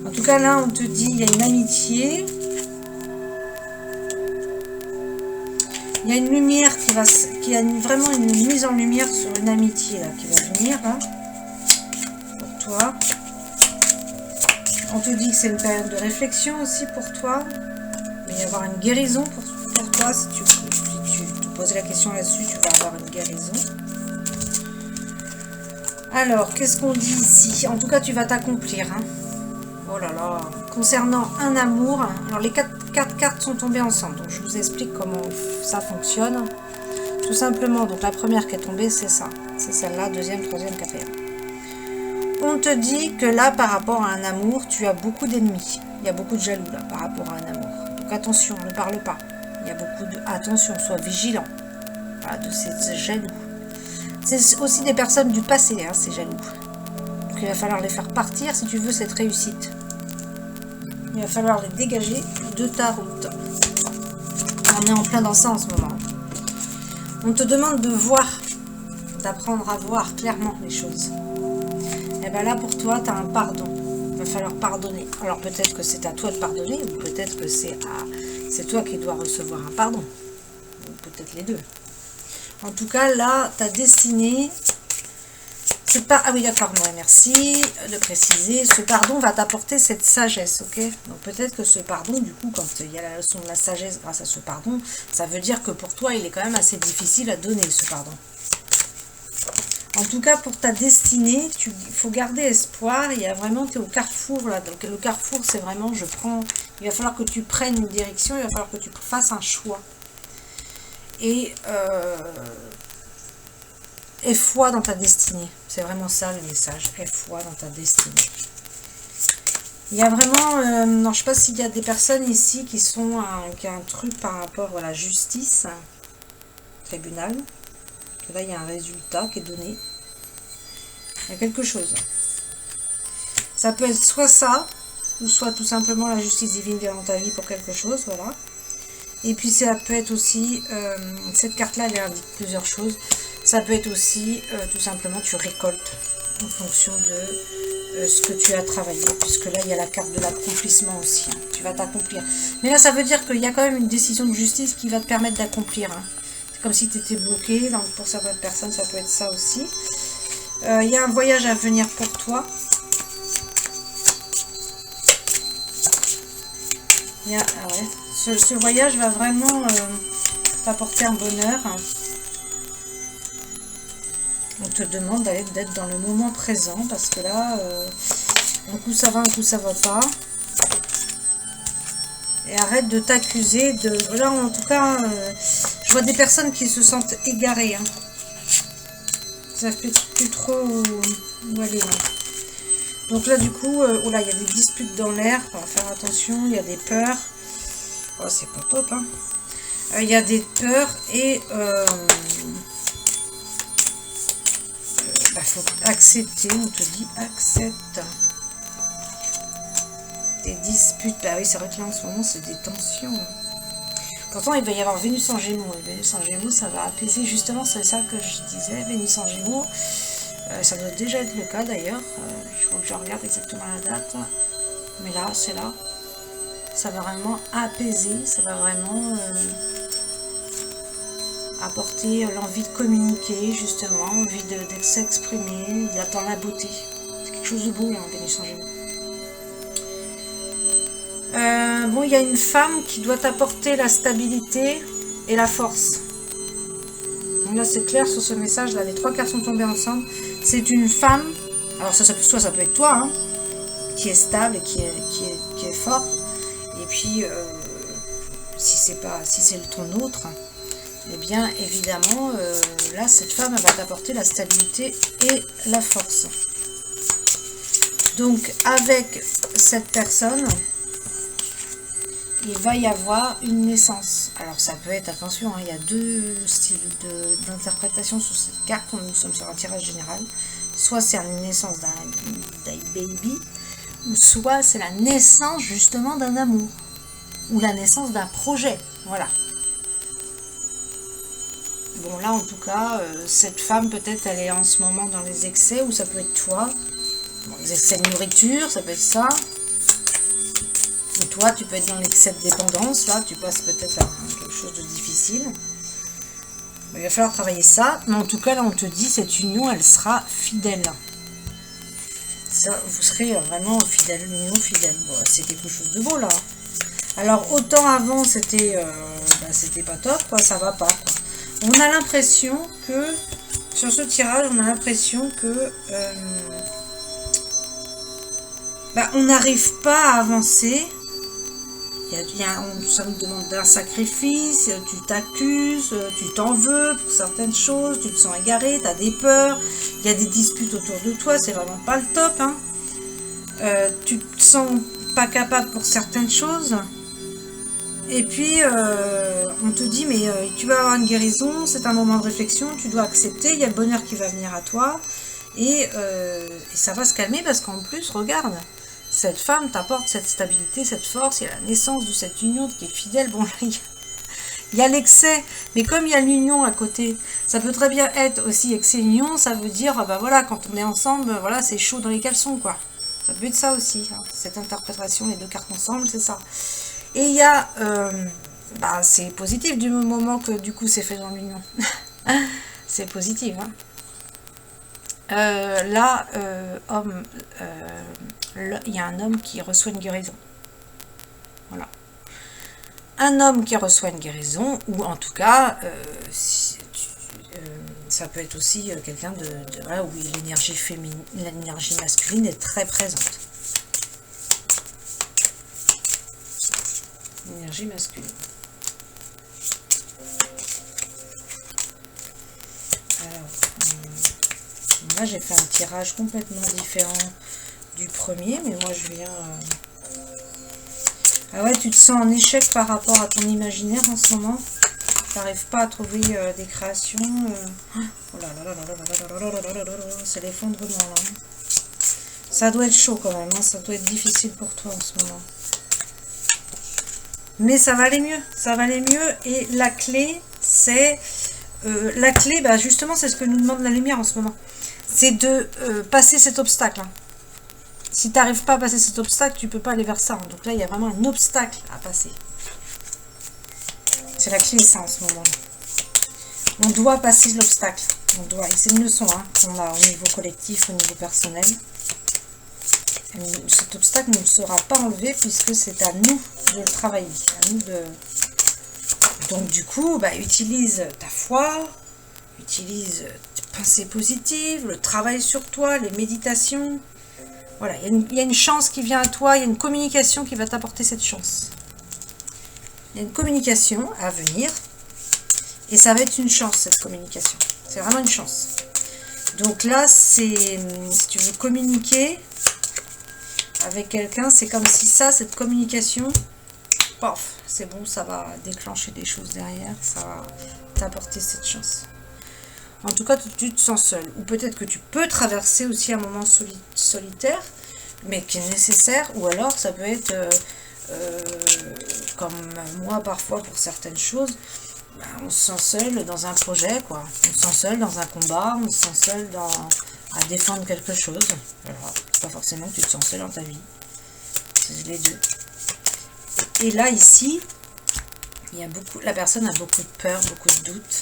En tout cas, là, on te dit, il y a une amitié. Il y a une lumière qui a vraiment une mise en lumière sur une amitié là, qui va venir là, pour toi. On te dit que c'est une période de réflexion aussi pour toi. Il va y avoir une guérison pour toi. Si tu te poses la question là-dessus, tu vas avoir une guérison. Alors, qu'est-ce qu'on dit ici? En tout cas, tu vas t'accomplir. Hein. Oh là là. Concernant un amour, alors les quatre cartes sont tombées ensemble. Donc, je vous explique comment ça fonctionne. Tout simplement, donc la première qui est tombée, c'est ça. C'est celle-là, deuxième, troisième, quatrième. On te dit que là, par rapport à un amour, tu as beaucoup d'ennemis. Il y a beaucoup de jaloux là, par rapport à un amour. Donc attention, ne parle pas. Il y a beaucoup de... Attention, sois vigilant. Voilà, de ces jaloux. C'est aussi des personnes du passé, hein, ces jaloux. Donc il va falloir les faire partir si tu veux cette réussite. Il va falloir les dégager de ta route. On est en plein dans ça en ce moment. On te demande de voir, d'apprendre à voir clairement les choses. Et bien là, pour toi, tu as un pardon. Il va falloir pardonner. Alors peut-être que c'est à toi de pardonner, ou peut-être que c'est toi qui dois recevoir un pardon. Ou peut-être les deux. En tout cas, là, ta destinée... Ah oui, d'accord, ouais, merci de préciser. Ce pardon va t'apporter cette sagesse, ok? Donc peut-être que ce pardon, du coup, quand il y a la leçon de la sagesse grâce à ce pardon, ça veut dire que pour toi, il est quand même assez difficile à donner, ce pardon. En tout cas, pour ta destinée, il faut garder espoir. Il y a vraiment, tu es au carrefour, là. Donc le carrefour, c'est vraiment, il va falloir que tu prennes une direction, il va falloir que tu fasses un choix. Et aie foi dans ta destinée. C'est vraiment ça le message. Aie foi dans ta destinée. Il y a vraiment... non, je ne sais pas s'il y a des personnes ici qui ont un truc par rapport à la justice. Tribunal. Là, il y a un résultat qui est donné. Il y a quelque chose. Ça peut être soit ça, ou soit tout simplement la justice divine vient dans ta vie pour quelque chose. Voilà. Et puis ça peut être aussi... cette carte-là, elle indique plusieurs choses. Ça peut être aussi, tout simplement, tu récoltes en fonction de ce que tu as travaillé. Puisque là, il y a la carte de l'accomplissement aussi. Hein. Tu vas t'accomplir. Mais là, ça veut dire qu'il y a quand même une décision de justice qui va te permettre d'accomplir. Hein. C'est comme si tu étais bloqué. Donc, pour certaines personnes, ça peut être ça aussi. Il y a un voyage à venir pour toi. Ah ouais. Ce voyage va vraiment t'apporter un bonheur. On te demande d'être dans le moment présent parce que là, un coup ça va, un coup ça va pas. Et arrête de t'accuser de... Là, en tout cas, je vois des personnes qui se sentent égarées. Hein. Ils ne savent plus trop où aller. Hein. Donc là, du coup, oh là, il y a des disputes dans l'air. Il faut faire attention, il y a des peurs. Oh, c'est pas top, hein. Il y a des peurs et... faut accepter, on te dit accepte. Des disputes, bah oui, c'est vrai que là en ce moment c'est des tensions. Pourtant il va y avoir Vénus en Gémeaux. Et Vénus en Gémeaux, ça va apaiser, justement, c'est ça que je disais. Vénus en Gémeaux, ça doit déjà être le cas d'ailleurs. Il faut que je regarde exactement la date. Mais là, c'est là. Ça va vraiment apaiser, ça va vraiment apporter l'envie de communiquer, justement, envie de s'exprimer, d'attendre la beauté. C'est quelque chose de beau, hein, Vénus en Gémeaux. Bon, il y a une femme qui doit t'apporter la stabilité et la force. Donc là, c'est clair sur ce message, là, les 3 cartes sont tombées ensemble. C'est une femme, alors soit ça peut être toi, hein, qui est stable et qui est fort. Et puis, si c'est ton autre, eh bien, évidemment, là, cette femme, elle va t'apporter la stabilité et la force. Donc, avec cette personne, il va y avoir une naissance. Alors, ça peut être, attention, hein, il y a 2 styles d'interprétation sur cette carte. Nous sommes sur un tirage général. Soit c'est une naissance d'un baby, ou soit c'est la naissance, justement, d'un amour. Ou la naissance d'un projet. Voilà. Bon, là, en tout cas, cette femme, peut-être, elle est en ce moment dans les excès, ou ça peut être toi. Bon, les excès de nourriture, ça peut être ça. Ou toi, tu peux être dans l'excès de dépendance. Là, tu passes peut-être à quelque chose de difficile. Il va falloir travailler ça. Mais en tout cas, là, on te dit, cette union, elle sera fidèle. Ça, vous serez vraiment fidèle, l'union fidèle. Bon, c'est quelque chose de beau, là. Alors, autant avant, c'était pas top, quoi, ça va pas, quoi. On a l'impression que, sur ce tirage, on a l'impression que on n'arrive pas à avancer. Ça nous demande un sacrifice, tu t'accuses, tu t'en veux pour certaines choses, tu te sens égaré, tu as des peurs, il y a des disputes autour de toi, c'est vraiment pas le top, hein. Tu te sens pas capable pour certaines choses. Et puis, on te dit, mais tu vas avoir une guérison, c'est un moment de réflexion, tu dois accepter, il y a le bonheur qui va venir à toi, et ça va se calmer, parce qu'en plus, regarde, cette femme t'apporte cette stabilité, cette force, il y a la naissance de cette union qui est fidèle. Bon, là, il y a l'excès, mais comme il y a l'union à côté, ça peut très bien être aussi excès-union, ça veut dire, bah voilà, quand on est ensemble, voilà, c'est chaud dans les caleçons, quoi. Ça peut être ça aussi, hein, cette interprétation, les 2 cartes ensemble, c'est ça. Et il y a, c'est positif du moment que du coup c'est fait dans l'union. C'est positif, hein. Là, il y a un homme qui reçoit une guérison. Voilà. Un homme qui reçoit une guérison, ou en tout cas, ça peut être aussi quelqu'un voilà, où l'énergie féminine, l'énergie masculine est très présente. L'énergie masculine. Alors, là j'ai fait un tirage complètement différent du premier, mais moi je viens... Ah ouais, tu te sens en échec par rapport à ton imaginaire en ce moment. Tu n'arrives pas à trouver des créations. Oh là là là là là là là là là, c'est l'effondrement là. Ça doit être chaud quand même, hein, ça doit être difficile pour toi en ce moment. Mais ça va aller mieux, ça va aller mieux. Et la clé, c'est... justement, c'est ce que nous demande la lumière en ce moment. C'est de passer cet obstacle. Hein. Si tu n'arrives pas à passer cet obstacle, tu ne peux pas aller vers ça. Hein. Donc là, il y a vraiment un obstacle à passer. C'est la clé, ça, en ce moment. On doit passer l'obstacle. On doit. Et c'est une leçon hein, qu'on a au niveau collectif, au niveau personnel. Cet obstacle ne sera pas enlevé puisque c'est à nous de le travailler. À nous de... Donc du coup, utilise ta foi, utilise tes pensées positives, le travail sur toi, les méditations. Voilà, il y a une chance qui vient à toi, il y a une communication qui va t'apporter cette chance. Il y a une communication à venir et ça va être une chance cette communication. C'est vraiment une chance. Donc là, c'est si tu veux communiquer avec quelqu'un, c'est comme si cette communication, paf, c'est bon, ça va déclencher des choses derrière, ça va t'apporter cette chance. En tout cas, tu te sens seul. Ou peut-être que tu peux traverser aussi un moment solitaire, mais qui est nécessaire. Ou alors, ça peut être, comme moi parfois pour certaines choses, on se sent seul dans un projet, quoi. On se sent seul dans un combat, on se sent seul à défendre quelque chose. Alors, pas forcément que tu te sens seul dans ta vie. C'est les deux. Et là, ici, il y a la personne a beaucoup de peur, beaucoup de doutes.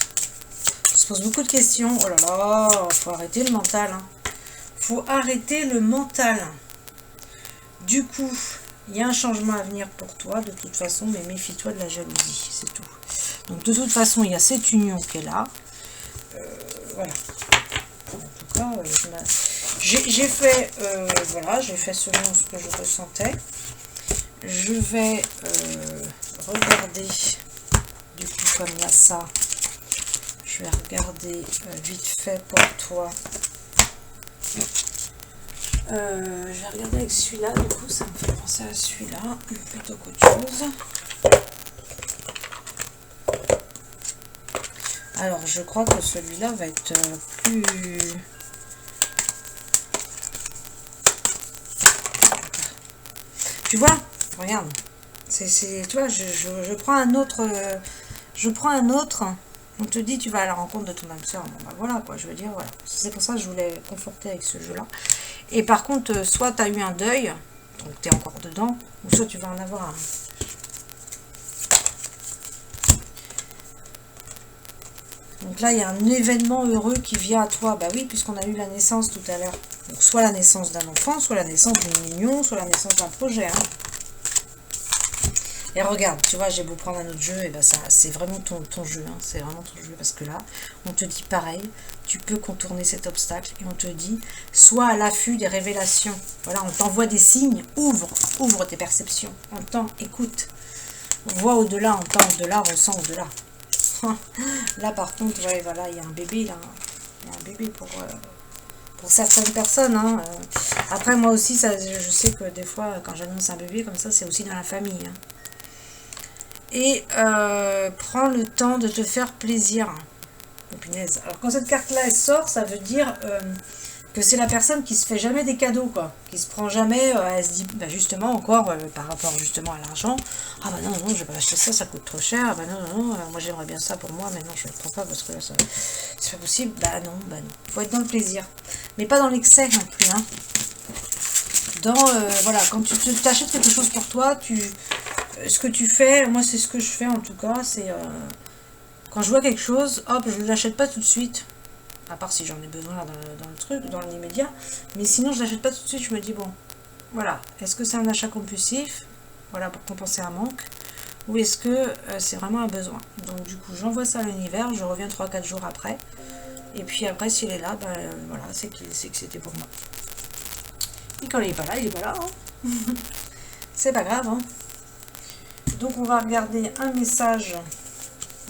se pose beaucoup de questions. Oh là là, faut arrêter le mental. Hein. Faut arrêter le mental. Du coup, il y a un changement à venir pour toi, de toute façon, mais méfie-toi de la jalousie, c'est tout. Donc, de toute façon, il y a cette union qui est là. Voilà. En tout cas, j'ai fait, voilà, j'ai fait selon ce que je ressentais. Je vais regarder, du coup, comme il y a ça, je vais regarder vite fait pour toi. Je vais regarder avec celui-là, du coup, ça me fait penser à celui-là, plutôt qu'autre chose. Alors, je crois que celui-là va être plus... Tu vois, regarde. Tu vois, je prends un autre... je prends un autre... On te dit, tu vas à la rencontre de ton âme sœur. Bon, bah voilà, quoi, je veux dire, voilà. C'est pour ça que je voulais conforter avec ce jeu-là. Et par contre, soit tu as eu un deuil, donc tu es encore dedans, ou soit tu vas en avoir un. Donc là, il y a un événement heureux qui vient à toi. Bah oui, puisqu'on a eu la naissance tout à l'heure. Donc soit la naissance d'un enfant, soit la naissance d'une union, soit la naissance d'un projet. Hein. Et regarde, tu vois, j'ai beau prendre un autre jeu, et ben ça, c'est vraiment ton jeu, hein, c'est vraiment ton jeu, parce que là, on te dit pareil, tu peux contourner cet obstacle, et on te dit, sois à l'affût des révélations. Voilà, on t'envoie des signes, ouvre tes perceptions, entends, écoute, vois au-delà, entends au-delà, ressens au-delà. Là, par contre, ouais, voilà, il y a un bébé, là, il y a un bébé pour certaines personnes. Hein. Après, moi aussi, ça, je sais que des fois, quand j'annonce un bébé comme ça, c'est aussi dans la famille. Hein. Et prends le temps de te faire plaisir. Oh, punaise. Alors quand cette carte là elle sort, ça veut dire que c'est la personne qui se fait jamais des cadeaux, quoi, qui se prend jamais, elle se dit bah, justement encore par rapport justement à l'argent, ah bah non je vais pas acheter ça coûte trop cher, ah bah non moi j'aimerais bien ça pour moi, mais non je ne le prends pas parce que là c'est pas possible, bah non, faut être dans le plaisir, mais pas dans l'excès non plus, hein. Dans voilà, quand tu t'achètes quelque chose pour toi, ce que tu fais, moi c'est ce que je fais en tout cas, c'est quand je vois quelque chose, hop, je ne l'achète pas tout de suite, à part si j'en ai besoin dans le truc, dans l'immédiat, mais sinon je l'achète pas tout de suite, je me dis bon, voilà, est-ce que c'est un achat compulsif, voilà, pour compenser un manque, ou est-ce que c'est vraiment un besoin. Donc du coup j'envoie ça à l'univers, je reviens 3-4 jours après, et puis après s'il est là, ben voilà, c'est que c'était pour moi. Et quand il n'est pas là, il n'est pas là, hein. C'est pas grave, hein. Donc on va regarder un message.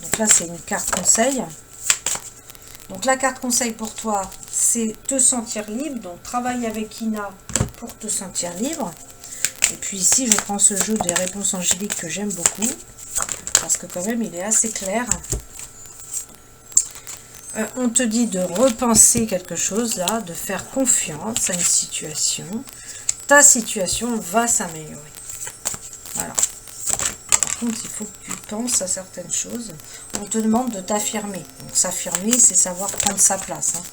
Donc là c'est une carte conseil. Donc la carte conseil pour toi, c'est te sentir libre. Donc travaille avec Ina pour te sentir libre. Et puis ici je prends ce jeu des réponses angéliques que j'aime beaucoup. Parce que quand même il est assez clair. On te dit de repenser quelque chose là, de faire confiance à une situation. Ta situation va s'améliorer. Voilà. Par contre, il faut que tu penses à certaines choses. On te demande de t'affirmer. Donc s'affirmer, c'est savoir prendre sa place. Hein.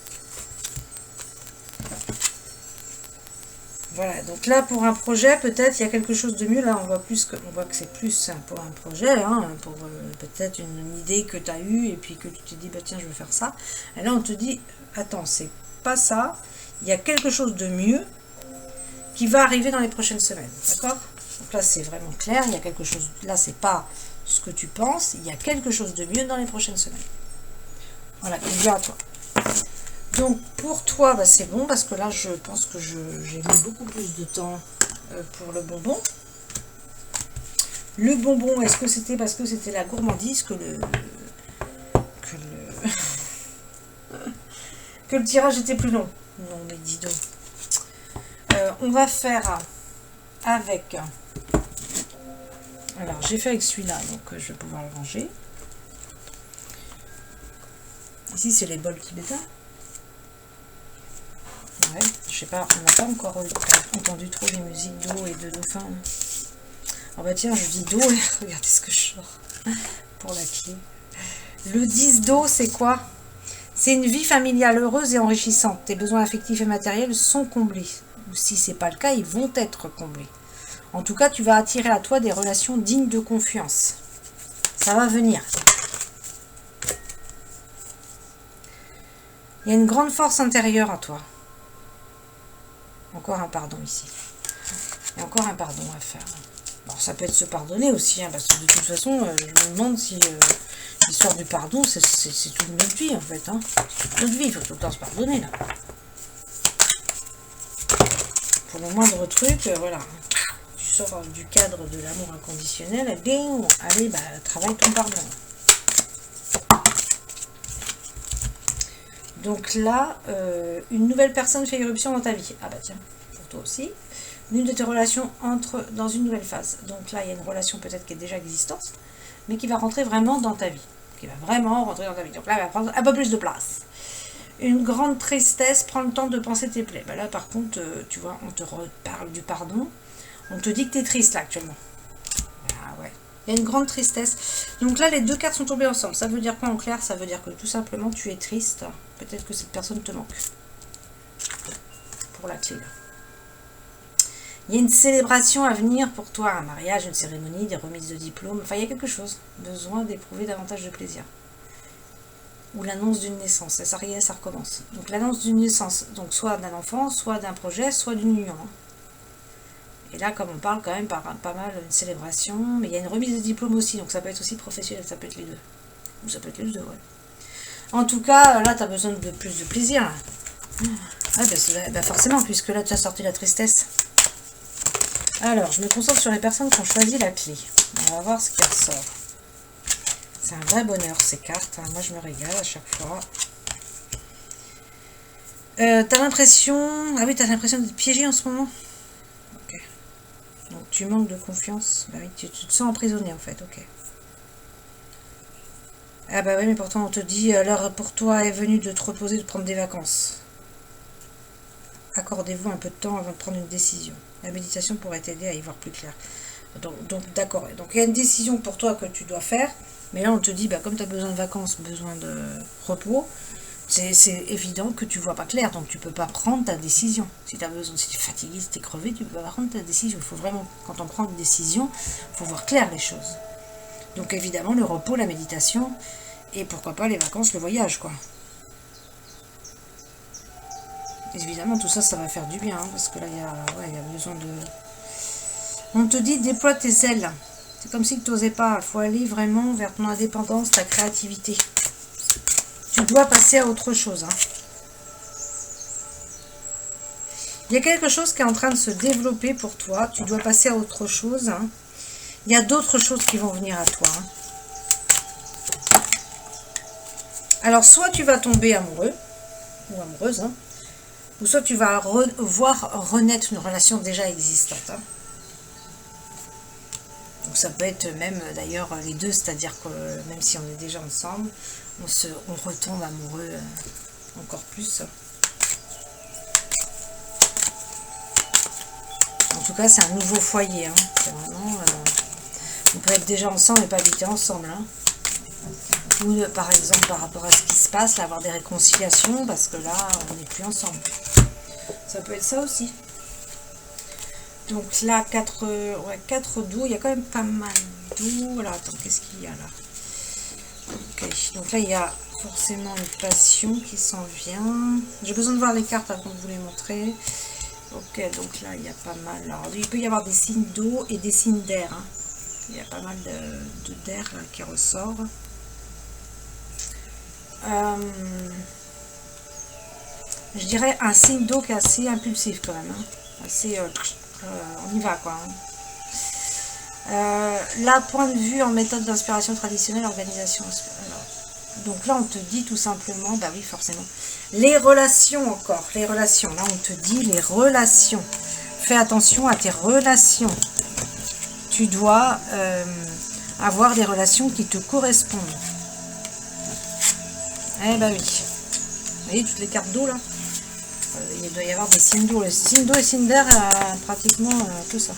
Voilà, donc là pour un projet, peut-être il y a quelque chose de mieux. Là on voit que c'est plus pour un projet, hein, pour peut-être une idée que tu as eue et puis que tu t'es dit bah tiens je vais faire ça. Et là on te dit attends, c'est pas ça, il y a quelque chose de mieux qui va arriver dans les prochaines semaines, d'accord? Donc là c'est vraiment clair, il y a quelque chose, là c'est pas ce que tu penses, il y a quelque chose de mieux dans les prochaines semaines. Voilà, qui vient à toi. Donc pour toi, bah, c'est bon parce que là je pense que j'ai mis beaucoup plus de temps pour le bonbon. Le bonbon, est-ce que c'était parce que c'était la gourmandise que le tirage était plus long? Non mais dis donc. On va faire avec... Alors j'ai fait avec celui-là, donc je vais pouvoir le ranger. Ici c'est les bols tibétains. Ouais, je sais pas, on n'a pas encore entendu trop les musiques d'eau et de dauphin. Ah bah tiens, je dis d'eau et regardez ce que je sors pour la clé. Le 10 d'eau, c'est quoi? C'est une vie familiale heureuse et enrichissante. Tes besoins affectifs et matériels sont comblés. Ou si c'est pas le cas, ils vont être comblés. En tout cas, tu vas attirer à toi des relations dignes de confiance. Ça va venir. Il y a une grande force intérieure à toi. Encore un pardon ici. Il y a encore un pardon à faire. Alors ça peut être se pardonner aussi, hein, parce que de toute façon, je me demande si l'histoire du pardon, c'est toute notre vie en fait. Hein. Toute notre vie, il faut tout le temps se pardonner là. Pour le moindre truc, voilà. Tu sors du cadre de l'amour inconditionnel, et ding, allez, bah, travaille ton pardon. Donc là, une nouvelle personne fait irruption dans ta vie. Ah bah tiens, pour toi aussi. L'une de tes relations entre dans une nouvelle phase. Donc là, il y a une relation peut-être qui est déjà existante, mais qui va rentrer vraiment dans ta vie. Qui va vraiment rentrer dans ta vie. Donc là, elle va prendre un peu plus de place. Une grande tristesse, prends le temps de penser tes plaies. Bah là, par contre, tu vois, on te reparle du pardon. On te dit que tu es triste là actuellement. Ah ouais. Il y a une grande tristesse. Donc là, les deux cartes sont tombées ensemble. Ça veut dire quoi en clair? Ça veut dire que tout simplement, tu es triste. Peut-être que cette personne te manque. Pour la clé là. Il y a une célébration à venir pour toi, un mariage, une cérémonie, des remises de diplôme. Enfin, il y a quelque chose. Besoin d'éprouver davantage de plaisir. Ou l'annonce d'une naissance. Ça y est, ça recommence. Donc l'annonce d'une naissance, donc soit d'un enfant, soit d'un projet, soit d'une union. Et là, comme on parle quand même pas mal d'une célébration, mais il y a une remise de diplôme aussi, donc ça peut être aussi professionnel, ça peut être les deux. Ou ça peut être les deux, ouais. En tout cas, là, tu as besoin de plus de plaisir. Ah, bah forcément, puisque là, tu as sorti la tristesse. Alors, je me concentre sur les personnes qui ont choisi la clé. On va voir ce qui ressort. C'est un vrai bonheur, ces cartes. Hein. Moi, je me régale à chaque fois. T'as l'impression... Ah oui, t'as l'impression d'être piégé en ce moment. Ok. Donc, tu manques de confiance. Bah oui, tu te sens emprisonné, en fait. Ok. Ah bah oui, mais pourtant, on te dit, l'heure pour toi est venue de te reposer, de prendre des vacances. Accordez-vous un peu de temps avant de prendre une décision. La méditation pourrait t'aider à y voir plus clair. Donc d'accord. Donc il y a une décision pour toi que tu dois faire. Mais là on te dit, bah, comme tu as besoin de vacances, besoin de repos, c'est évident que tu vois pas clair. Donc tu peux pas prendre ta décision. Si tu as besoin, si tu es fatigué, si tu es crevé, tu peux pas prendre ta décision. Il faut vraiment, quand on prend une décision, il faut voir clair les choses. Donc évidemment le repos, la méditation, et pourquoi pas les vacances, le voyage quoi. Évidemment, tout ça, ça va faire du bien, hein, parce que là, il y a besoin de... On te dit, déploie tes ailes. C'est comme si tu n'osais pas. Il faut aller vraiment vers ton indépendance, ta créativité. Tu dois passer à autre chose. Hein. Il y a quelque chose qui est en train de se développer pour toi. Tu dois passer à autre chose. Hein. Il y a d'autres choses qui vont venir à toi. Hein. Alors, soit tu vas tomber amoureux, ou amoureuse, hein, ou soit tu vas voir renaître une relation déjà existante. Hein. Donc ça peut être même d'ailleurs les deux, c'est-à-dire que même si on est déjà ensemble, on retombe amoureux encore plus. En tout cas, c'est un nouveau foyer. Hein. C'est vraiment, on peut être déjà ensemble et pas habiter ensemble. Hein. Ou par exemple par rapport à ce qui se passe, là, avoir des réconciliations, parce que là, on n'est plus ensemble. Ça peut être ça aussi. Donc là, 4 doux, il y a quand même pas mal doux. Alors attends, qu'est-ce qu'il y a là? Ok, donc là, il y a forcément une passion qui s'en vient. J'ai besoin de voir les cartes avant de vous les montrer. Ok, donc là, il y a pas mal. Alors, il peut y avoir des signes d'eau et des signes d'air. Hein. Il y a pas mal d'air qui ressort. Je dirais un signe d'eau qui est assez impulsif quand même. Hein. Assez, on y va quoi. Hein. Là, point de vue en méthode d'inspiration traditionnelle, organisation. Alors, donc là, on te dit tout simplement, bah oui, forcément, les relations encore. Les relations. Là, on te dit les relations. Fais attention à tes relations. Tu dois avoir des relations qui te correspondent. Eh ben oui. Vous voyez toutes les cartes d'eau là? Il doit y avoir des signes d'eau. Les signes d'eau et signes d'air, pratiquement tout ça.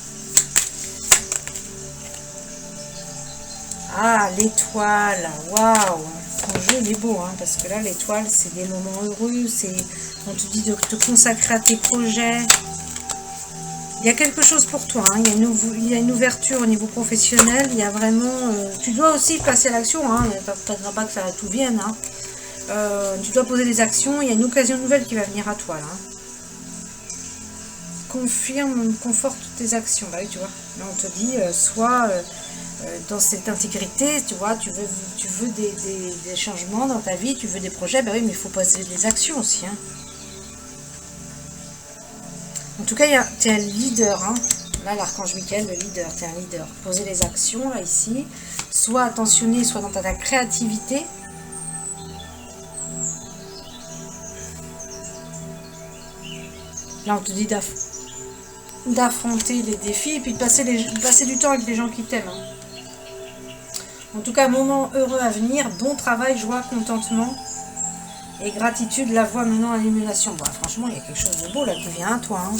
Ah, l'étoile. Waouh! Ton jeu il est beau, hein, parce que là, l'étoile, c'est des moments heureux. On te dit de te consacrer à tes projets. Il y a quelque chose pour toi. Hein. Il y a une ouverture au niveau professionnel. Il y a vraiment... tu dois aussi passer à l'action. Hein. Pas que ça tout vienne. Hein. Tu dois poser des actions. Il y a une occasion nouvelle qui va venir à toi là. Confirme, conforte tes actions. Bah oui, tu vois. Là, on te dit, soit dans cette intégrité, tu vois, tu veux des changements dans ta vie, tu veux des projets. Bah oui, mais il faut poser des actions aussi. Hein. En tout cas, tu es un leader. Hein. Là, l'archange Michael, le leader, tu es un leader. Poser les actions, là, ici. Soit attentionné, soit dans ta créativité. Là, on te dit d'affronter les défis et puis de passer du temps avec les gens qui t'aiment. Hein. En tout cas, moment heureux à venir, bon travail, joie, contentement et gratitude, la voie menant à l'illumination. Bon, franchement, il y a quelque chose de beau là qui vient à toi, hein,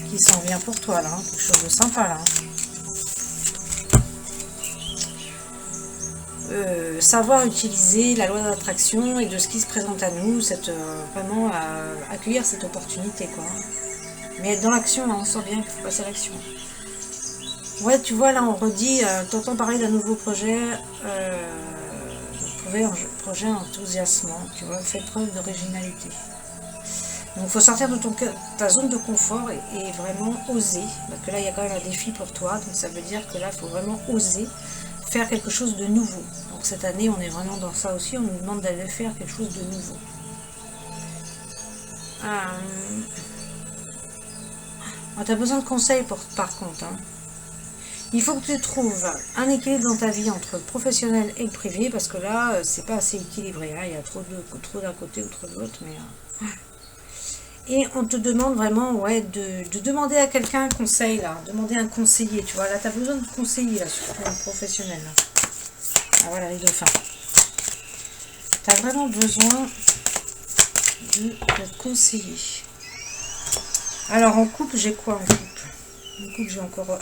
qui s'en vient pour toi là, hein, quelque chose de sympa là. Savoir utiliser la loi d'attraction et de ce qui se présente à nous, vraiment accueillir cette opportunité quoi. Mais être dans l'action, là, on sent bien qu'il faut passer à l'action. Ouais, tu vois, là, on redit, t'entends parler d'un nouveau projet, projet enthousiasmant, tu vois, fait preuve d'originalité. Donc, il faut sortir de ta zone de confort et vraiment oser, parce que là, il y a quand même un défi pour toi, donc ça veut dire que là, il faut vraiment oser faire quelque chose de nouveau. Donc, cette année, on est vraiment dans ça aussi, on nous demande d'aller faire quelque chose de nouveau. Tu as besoin de conseils par contre. Hein. Il faut que tu trouves un équilibre dans ta vie entre le professionnel et le privé, parce que là, c'est pas assez équilibré. Hein. Il y a trop d'un côté ou trop de l'autre. Et on te demande vraiment de demander à quelqu'un un conseil, là. Demander un conseiller, tu vois. Là, tu as besoin de conseiller, là, sur le plan professionnel. Là. Ah, voilà, les dauphins. Tu as vraiment besoin de conseiller. Alors, en couple, j'ai quoi en couple? En couple, j'ai encore...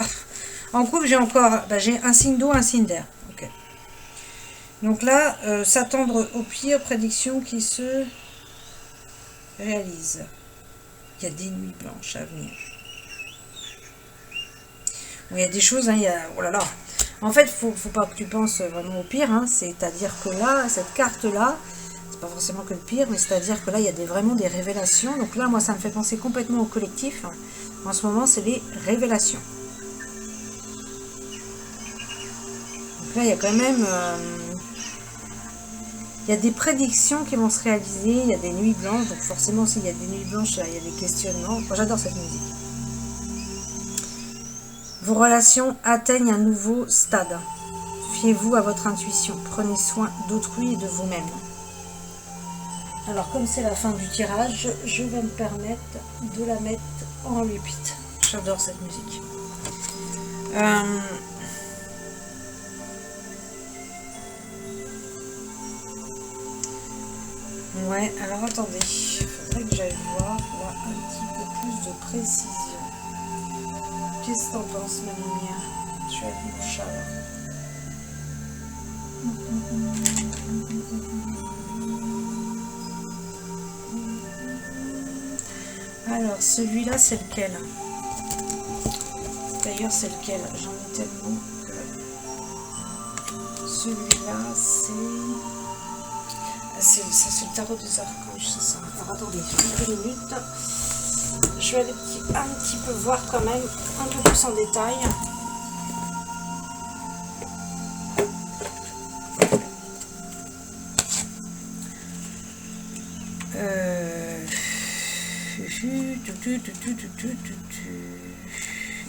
En couple, j'ai encore... j'ai un signe d'eau, un signe d'air. Ok. Donc là, s'attendre au pire, prédiction qui se réalise. Il y a des nuits blanches à venir. Il y a des choses, hein, il y a... Oh là là. En fait, faut pas que tu penses vraiment au pire. Hein, c'est-à-dire que là, cette carte-là, c'est pas forcément que le pire, mais c'est-à-dire que là, il y a vraiment des révélations. Donc là, moi, ça me fait penser complètement au collectif. En ce moment, c'est les révélations. Donc là, il y a quand même... il y a des prédictions qui vont se réaliser, il y a des nuits blanches, donc forcément s'il y a des nuits blanches, il y a des questionnements. Moi j'adore cette musique. Vos relations atteignent un nouveau stade. Fiez-vous à votre intuition, prenez soin d'autrui et de vous-même. Alors comme c'est la fin du tirage, je vais me permettre de la mettre en repeat. J'adore cette musique. Ouais, alors attendez, il faudrait que j'aille voir là un petit peu plus de précision. Qu'est-ce que t'en penses, ma lumière? Je suis avec mon chat là. Alors, celui-là, c'est lequel? D'ailleurs, c'est lequel? J'en ai tellement que... Celui-là, c'est le tarot des archanges, c'est ça. Alors attendez, 2 minutes. Je vais aller un petit peu voir quand même, un peu plus en détail.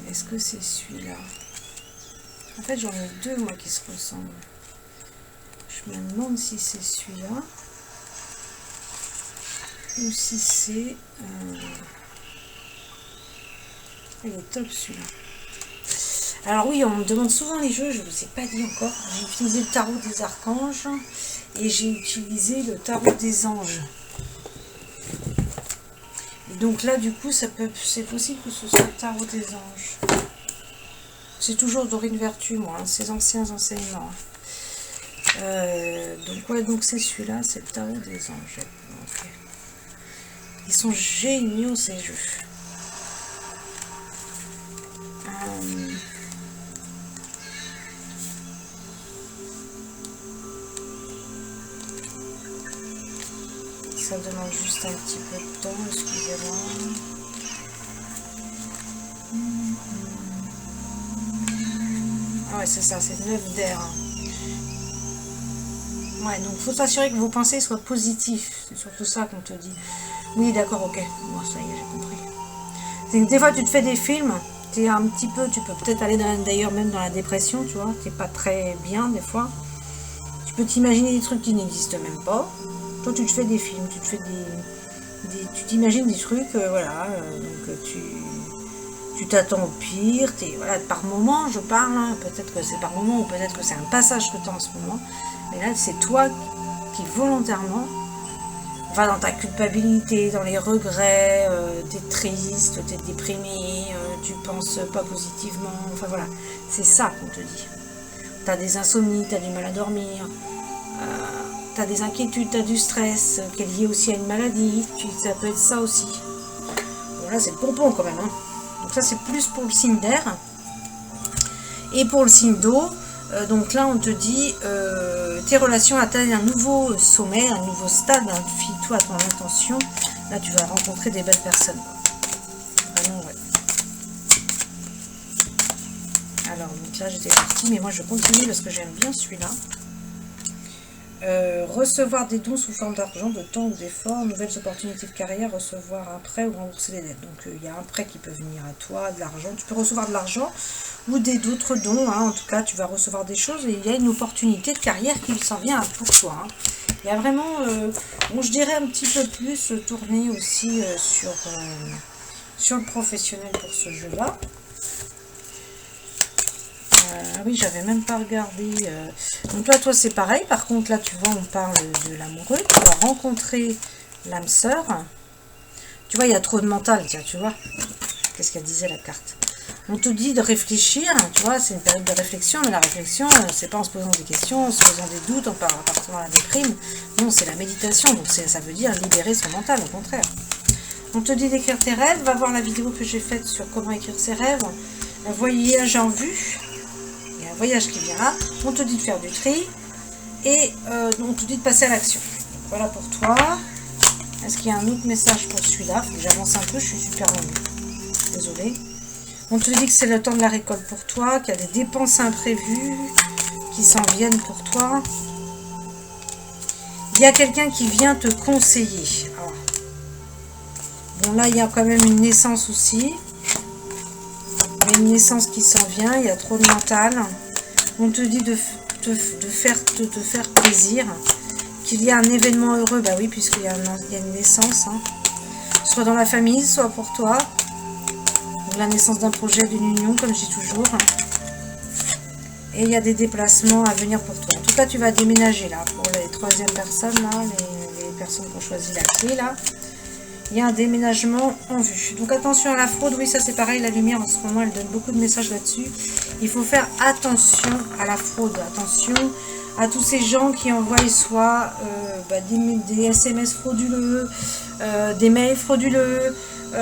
Est-ce que c'est celui-là? En fait, j'en ai 2, moi, qui se ressemblent. Je me demande si c'est celui-là ou si c'est... Il est top celui-là. Alors oui, on me demande souvent les jeux, je ne vous ai pas dit encore. J'ai utilisé le tarot des archanges et j'ai utilisé le tarot des anges. Et donc là, du coup, c'est possible que ce soit le tarot des anges. C'est toujours Dorine Vertu, moi, hein, ces anciens enseignements. Donc c'est celui-là, c'est le tarot des anges. Okay. Ils sont géniaux ces jeux. Ça demande juste un petit peu de temps, excusez-moi. Ah ouais, c'est ça, c'est 9 d'air. Ouais, donc faut s'assurer que vos pensées soient positives. C'est surtout ça qu'on te dit. Oui, d'accord, ok. Bon, ça y est, j'ai compris. C'est que des fois, tu te fais des films, t'es un petit peu, tu peux peut-être aller d'ailleurs même dans la dépression, tu vois. T'es pas très bien, des fois. Tu peux t'imaginer des trucs qui n'existent même pas. Toi, tu te fais des films, tu te fais tu t'imagines des trucs, voilà. Donc, tu t'attends au pire. Voilà, par moment, je parle. Hein, peut-être que c'est par moment, ou peut-être que c'est un passage que tu as en ce moment. Mais là, c'est toi qui volontairement va dans ta culpabilité, dans les regrets, t'es triste, t'es déprimé, tu penses pas positivement, enfin voilà, c'est ça qu'on te dit. T'as des insomnies, t'as du mal à dormir, t'as des inquiétudes, t'as du stress, qui est lié aussi à une maladie, ça peut être ça aussi. Bon là c'est le pompon quand même, hein. Donc ça c'est plus pour le signe d'air. Et pour le signe d'eau, donc là on te dit tes relations atteignent un nouveau sommet, un nouveau stade, hein, fie-toi à ton intention. Là tu vas rencontrer des belles personnes. Vraiment ouais. Alors donc là j'étais partie, mais moi je continue parce que j'aime bien celui-là. Recevoir des dons sous forme d'argent, de temps ou d'efforts, nouvelles opportunités de carrière, recevoir un prêt ou rembourser des dettes. Donc il y a un prêt qui peut venir à toi, de l'argent. Tu peux recevoir de l'argent ou d'autres dons. Hein. En tout cas, tu vas recevoir des choses et il y a une opportunité de carrière qui s'en vient pour toi. Hein. Il y a vraiment, bon, je dirais un petit peu plus tourner aussi sur le professionnel pour ce jeu-là. Ah oui, j'avais même pas regardé. Donc là, toi, c'est pareil. Par contre, là, tu vois, on parle de l'amoureux. Tu vas rencontrer l'âme sœur. Tu vois, il y a trop de mental, tiens, tu vois. Qu'est-ce qu'elle disait, la carte? On te dit de réfléchir, tu vois, c'est une période de réflexion, mais la réflexion, c'est pas en se posant des questions, en se posant des doutes, en partant à la déprime. Non, c'est la méditation, donc ça veut dire libérer son mental, au contraire. On te dit d'écrire tes rêves, va voir la vidéo que j'ai faite sur comment écrire ses rêves. Un voyage en vue. Voyage qui vient là, on te dit de faire du tri et on te dit de passer à l'action. Voilà pour toi. Est-ce qu'il y a un autre message pour celui-là? Faut que j'avance un peu, je suis super longue. Désolée. On te dit que c'est le temps de la récolte pour toi, qu'il y a des dépenses imprévues qui s'en viennent pour toi. Il y a quelqu'un qui vient te conseiller. Alors, bon là, il y a quand même une naissance aussi. Il y a une naissance qui s'en vient, il y a trop de mental. On te dit de te faire plaisir, qu'il y a un événement heureux, bah oui, puisqu'il y a une naissance, hein. Soit dans la famille, soit pour toi, ou la naissance d'un projet, d'une union, comme je dis toujours. Et il y a des déplacements à venir pour toi. En tout cas, tu vas déménager là, pour les troisième personnes, là, les personnes qui ont choisi la clé, là. Il y a un déménagement en vue. Donc attention à la fraude, oui ça c'est pareil, la lumière en ce moment elle donne beaucoup de messages là-dessus. Il faut faire attention à la fraude, attention à tous ces gens qui envoient soit des SMS frauduleux, des mails frauduleux. On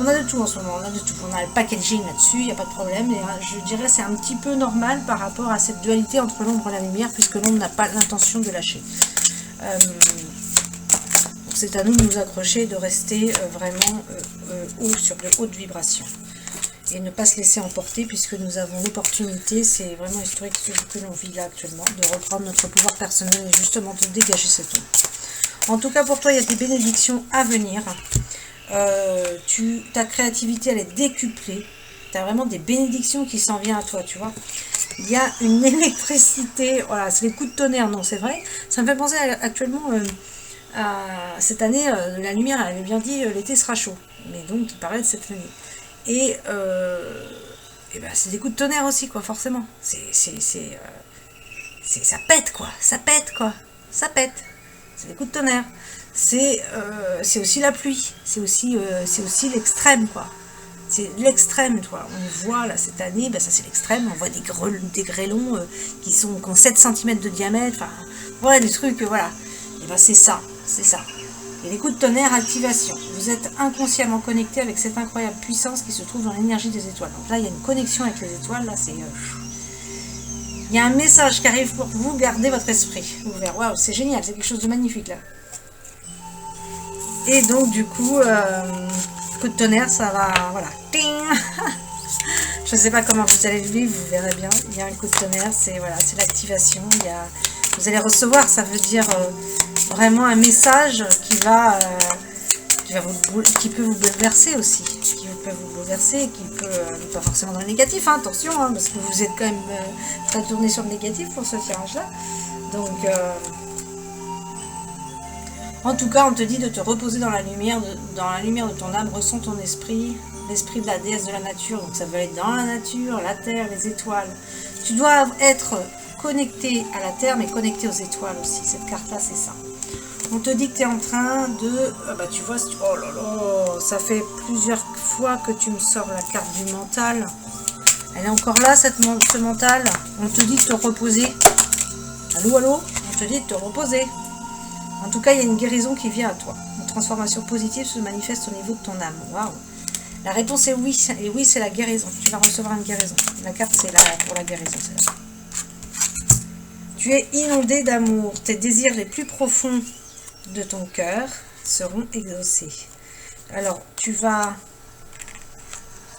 a de tout en ce moment, on a de tout. On a le packaging là-dessus, il n'y a pas de problème. Et je dirais c'est un petit peu normal par rapport à cette dualité entre l'ombre et la lumière, puisque l'ombre n'a pas l'intention de lâcher. C'est à nous de nous accrocher, de rester vraiment haut, sur de hautes vibrations. Et ne pas se laisser emporter, puisque nous avons l'opportunité, c'est vraiment historique ce que l'on vit là actuellement, de reprendre notre pouvoir personnel et justement de dégager cette ombre. En tout cas, pour toi, il y a des bénédictions à venir. Ta créativité, elle est décuplée. Tu as vraiment des bénédictions qui s'en viennent à toi, tu vois. Il y a une électricité, voilà, c'est les coups de tonnerre, non, c'est vrai. Ça me fait penser actuellement... cette année, la lumière elle avait bien dit l'été sera chaud, mais donc il paraît de cette année. Et ben, c'est des coups de tonnerre aussi, quoi, forcément. Ça pète, quoi, ça pète, quoi, ça pète. C'est des coups de tonnerre. C'est aussi la pluie, c'est aussi l'extrême, quoi. C'est l'extrême, toi. On voit là cette année, ben, ça c'est l'extrême. On voit des grêlons qui ont 7 cm de diamètre. Enfin, voilà des trucs, voilà. Et ben c'est ça. C'est ça. Et les coups de tonnerre, activation. Vous êtes inconsciemment connecté avec cette incroyable puissance qui se trouve dans l'énergie des étoiles. Donc là, il y a une connexion avec les étoiles. Là, c'est... Il y a un message qui arrive pour vous. Gardez votre esprit ouvert. Waouh, c'est génial. C'est quelque chose de magnifique, là. Et donc du coup, coup de tonnerre, ça va, voilà. Ting. Je ne sais pas comment vous allez le vivre, vous verrez bien. Il y a un coup de tonnerre, c'est voilà, c'est l'activation. Vous allez recevoir, ça veut dire vraiment un message qui peut vous bouleverser aussi, qui peut vous bouleverser, qui peut, pas forcément dans le négatif, hein, attention, hein, parce que vous êtes quand même très tourné sur le négatif pour ce tirage-là. Donc, en tout cas, on te dit de te reposer dans la lumière de ton âme, ressens ton esprit, l'esprit de la déesse de la nature, donc ça va être dans la nature, la terre, les étoiles. Tu dois être connecté à la terre, mais connecté aux étoiles aussi. Cette carte-là, c'est ça. On te dit que tu es en train de... tu vois, oh là là, ça fait plusieurs fois que tu me sors la carte du mental. Elle est encore là, ce mental. On te dit de te reposer. Allô, allô? On te dit de te reposer. En tout cas, il y a une guérison qui vient à toi. Une transformation positive se manifeste au niveau de ton âme. Waouh! La réponse est oui. Et oui, c'est la guérison. Tu vas recevoir une guérison. La carte, c'est là pour la guérison. C'est là. Tu es inondé d'amour. Tes désirs les plus profonds de ton cœur seront exaucés. Alors,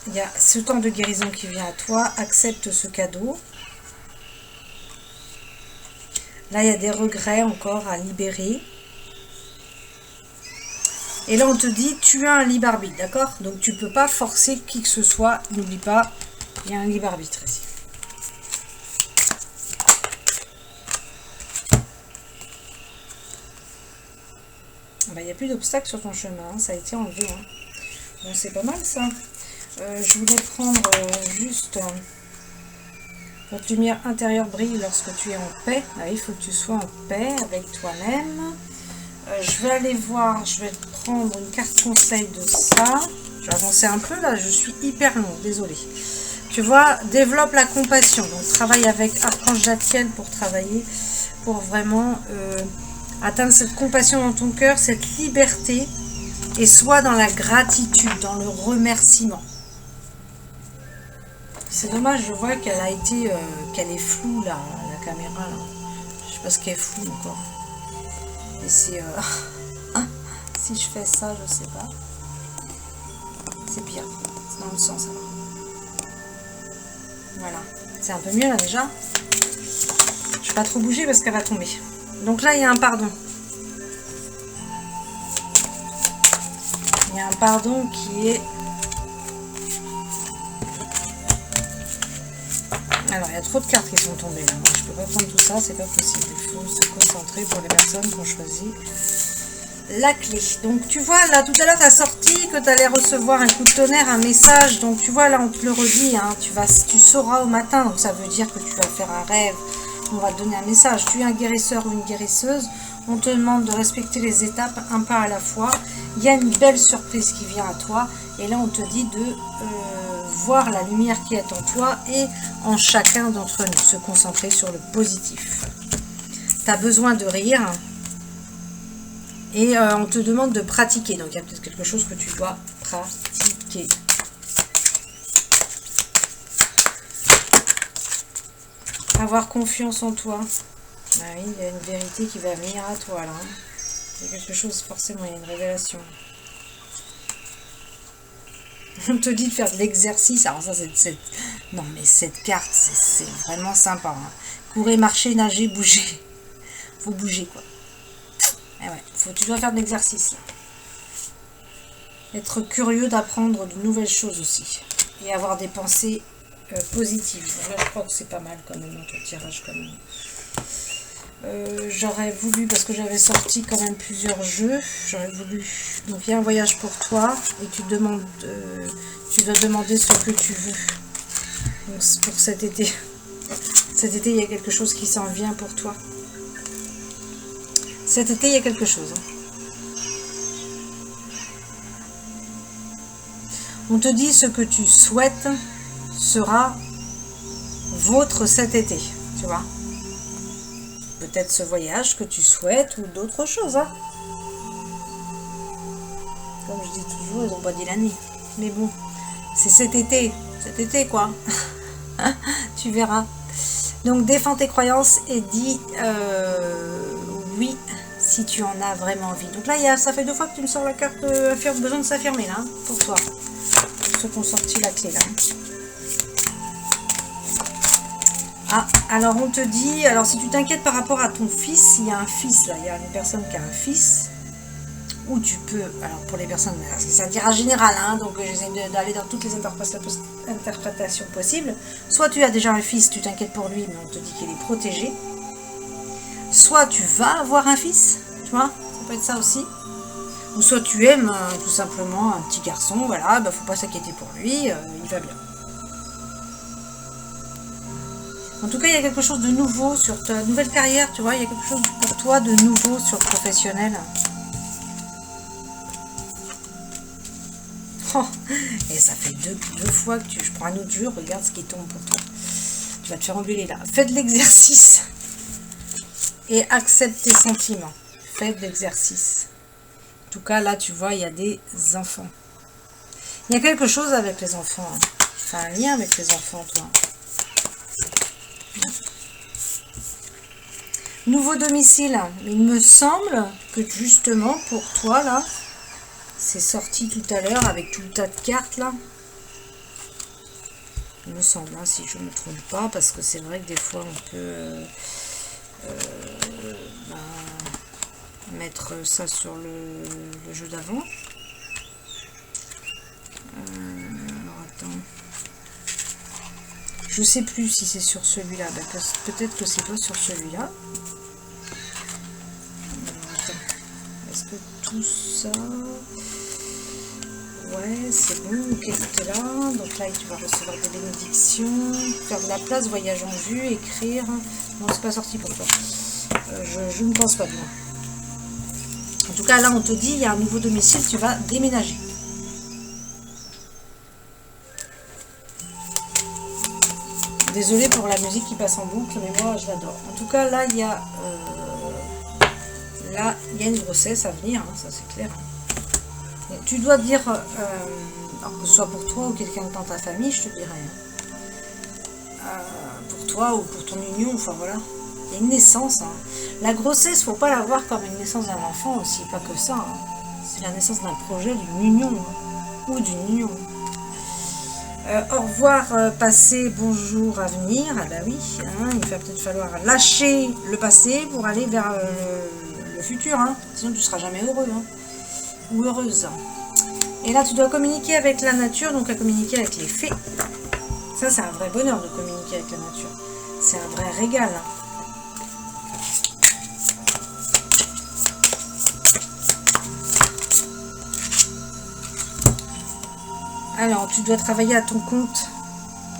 il y a ce temps de guérison qui vient à toi. Accepte ce cadeau. Là, il y a des regrets encore à libérer. Et là, on te dit, tu as un libre arbitre, d'accord? Donc, tu ne peux pas forcer qui que ce soit. N'oublie pas, il y a un libre arbitre ici. Il n'y a plus d'obstacles sur ton chemin, hein, ça a été enlevé. Hein. Bon, c'est pas mal ça. Je voulais prendre juste... Votre lumière intérieure brille lorsque tu es en paix. Ah, il faut que tu sois en paix avec toi-même. Je vais aller voir, je vais prendre une carte conseil de ça. Je vais avancer un peu là, je suis hyper long, désolée. Tu vois, développe la compassion. Donc travaille avec Archange Jadkiel pour travailler, pour vraiment atteindre cette compassion dans ton cœur, cette liberté. Et sois dans la gratitude, dans le remerciement. C'est dommage, je vois qu'elle a été, qu'elle est floue là, la caméra là. Je sais pas ce qu'elle est floue encore. Et c'est, si je fais ça, je sais pas. C'est pire, c'est dans le sens alors. Voilà, c'est un peu mieux là déjà. Je vais pas trop bouger parce qu'elle va tomber. Donc là, il y a un pardon. Il y a un pardon qui est... Alors, il y a trop de cartes qui sont tombées. Là. Moi, je peux pas prendre tout ça, c'est pas possible. Il faut se concentrer pour les personnes qui ont choisi la clé. Donc, tu vois, là, tout à l'heure, tu as sorti que tu allais recevoir un coup de tonnerre, un message. Donc, tu vois, là, on te le redit. Hein, tu sauras au matin. Donc, ça veut dire que tu vas faire un rêve. On va te donner un message. Tu es un guérisseur ou une guérisseuse. On te demande de respecter les étapes, un pas à la fois. Il y a une belle surprise qui vient à toi. Et là, on te dit de... voir la lumière qui est en toi et en chacun d'entre nous, se concentrer sur le positif. Tu as besoin de rire et on te demande de pratiquer, donc il y a peut-être quelque chose que tu dois pratiquer. Avoir confiance en toi. Ah oui, il y a une vérité qui va venir à toi là. Il y a quelque chose, forcément, il y a une révélation. On te dit de faire de l'exercice. Alors ça, c'est... Non, mais cette carte, c'est vraiment sympa. Hein. Courir, marcher, nager, bouger. Faut bouger, quoi. Et ouais, tu dois faire de l'exercice. Être curieux d'apprendre de nouvelles choses aussi. Et avoir des pensées positives. Là, je crois que c'est pas mal, quand même, dans ton tirage, quand même. J'aurais voulu, parce que j'avais sorti quand même plusieurs jeux, j'aurais voulu, donc il y a un voyage pour toi, et tu dois demander ce que tu veux, donc pour cet été, il y a quelque chose qui s'en vient pour toi, cet été il y a quelque chose, on te dit ce que tu souhaites sera vôtre cet été, tu vois. Peut-être ce voyage que tu souhaites ou d'autres choses. Hein. Comme je dis toujours, ils n'ont pas dit l'année. Mais bon, c'est cet été quoi. Tu verras. Donc défends tes croyances et dis oui, si tu en as vraiment envie. Donc là, ça fait 2 fois que tu me sors la carte besoin de s'affirmer, là, hein, pour toi. Pour ceux qui ont sorti la clé, là. Ah, alors on te dit, alors si tu t'inquiètes par rapport à ton fils, il y a un fils, là, il y a une personne qui a un fils, ou tu peux, alors pour les personnes, c'est un tirage général, hein, donc j'essaie d'aller dans toutes les interprétations possibles. Soit tu as déjà un fils, tu t'inquiètes pour lui, mais on te dit qu'il est protégé. Soit tu vas avoir un fils, tu vois, ça peut être ça aussi. Ou soit tu aimes tout simplement un petit garçon, voilà, bah faut pas s'inquiéter pour lui, il va bien. En tout cas, il y a quelque chose de nouveau sur ta nouvelle carrière, tu vois, il y a quelque chose pour toi de nouveau sur le professionnel. Oh, et ça fait deux fois que je prends un autre jeu, regarde ce qui tombe pour toi. Tu vas te faire engueuler là. Fais de l'exercice et accepte tes sentiments. Fais de l'exercice. En tout cas, là, tu vois, il y a des enfants. Il y a quelque chose avec les enfants. Hein. Enfin, un lien avec les enfants, toi. Nouveau domicile. Il me semble que justement, pour toi, là, c'est sorti tout à l'heure avec tout le tas de cartes, là. Il me semble, hein, si je ne me trompe pas, parce que c'est vrai que des fois, on peut mettre ça sur le jeu d'avant. Alors, attends. Je sais plus si c'est sur celui-là. Ben, peut-être que c'est pas sur celui-là. Est-ce que tout ça... Ouais, c'est bon. Ok, tout est là. Donc là, tu vas recevoir des bénédictions. Faire de la place, voyage en vue, écrire. Non, c'est pas sorti pour toi. Je ne pense pas bien. En tout cas, là, on te dit, il y a un nouveau domicile, tu vas déménager. Désolée pour la musique qui passe en boucle, mais moi, je l'adore. En tout cas, là, il y a une grossesse à venir, hein, ça c'est clair. Donc, tu dois dire, alors que ce soit pour toi ou quelqu'un dans ta famille, je te dirais. Hein. Pour toi ou pour ton union, enfin voilà. Il y a une naissance. Hein. La grossesse, faut pas la voir comme une naissance d'un enfant aussi, pas que ça. Hein. C'est la naissance d'un projet, d'une union, hein, ou d'une union. Au revoir, passé, bonjour, avenir. Ah bah oui, hein, il va peut-être falloir lâcher le passé pour aller vers le futur. Hein. Sinon, tu seras jamais heureux hein, ou heureuse. Et là, tu dois communiquer avec la nature, donc à communiquer avec les fées. Ça, c'est un vrai bonheur de communiquer avec la nature. C'est un vrai régal. Hein. Alors, tu dois travailler à ton compte.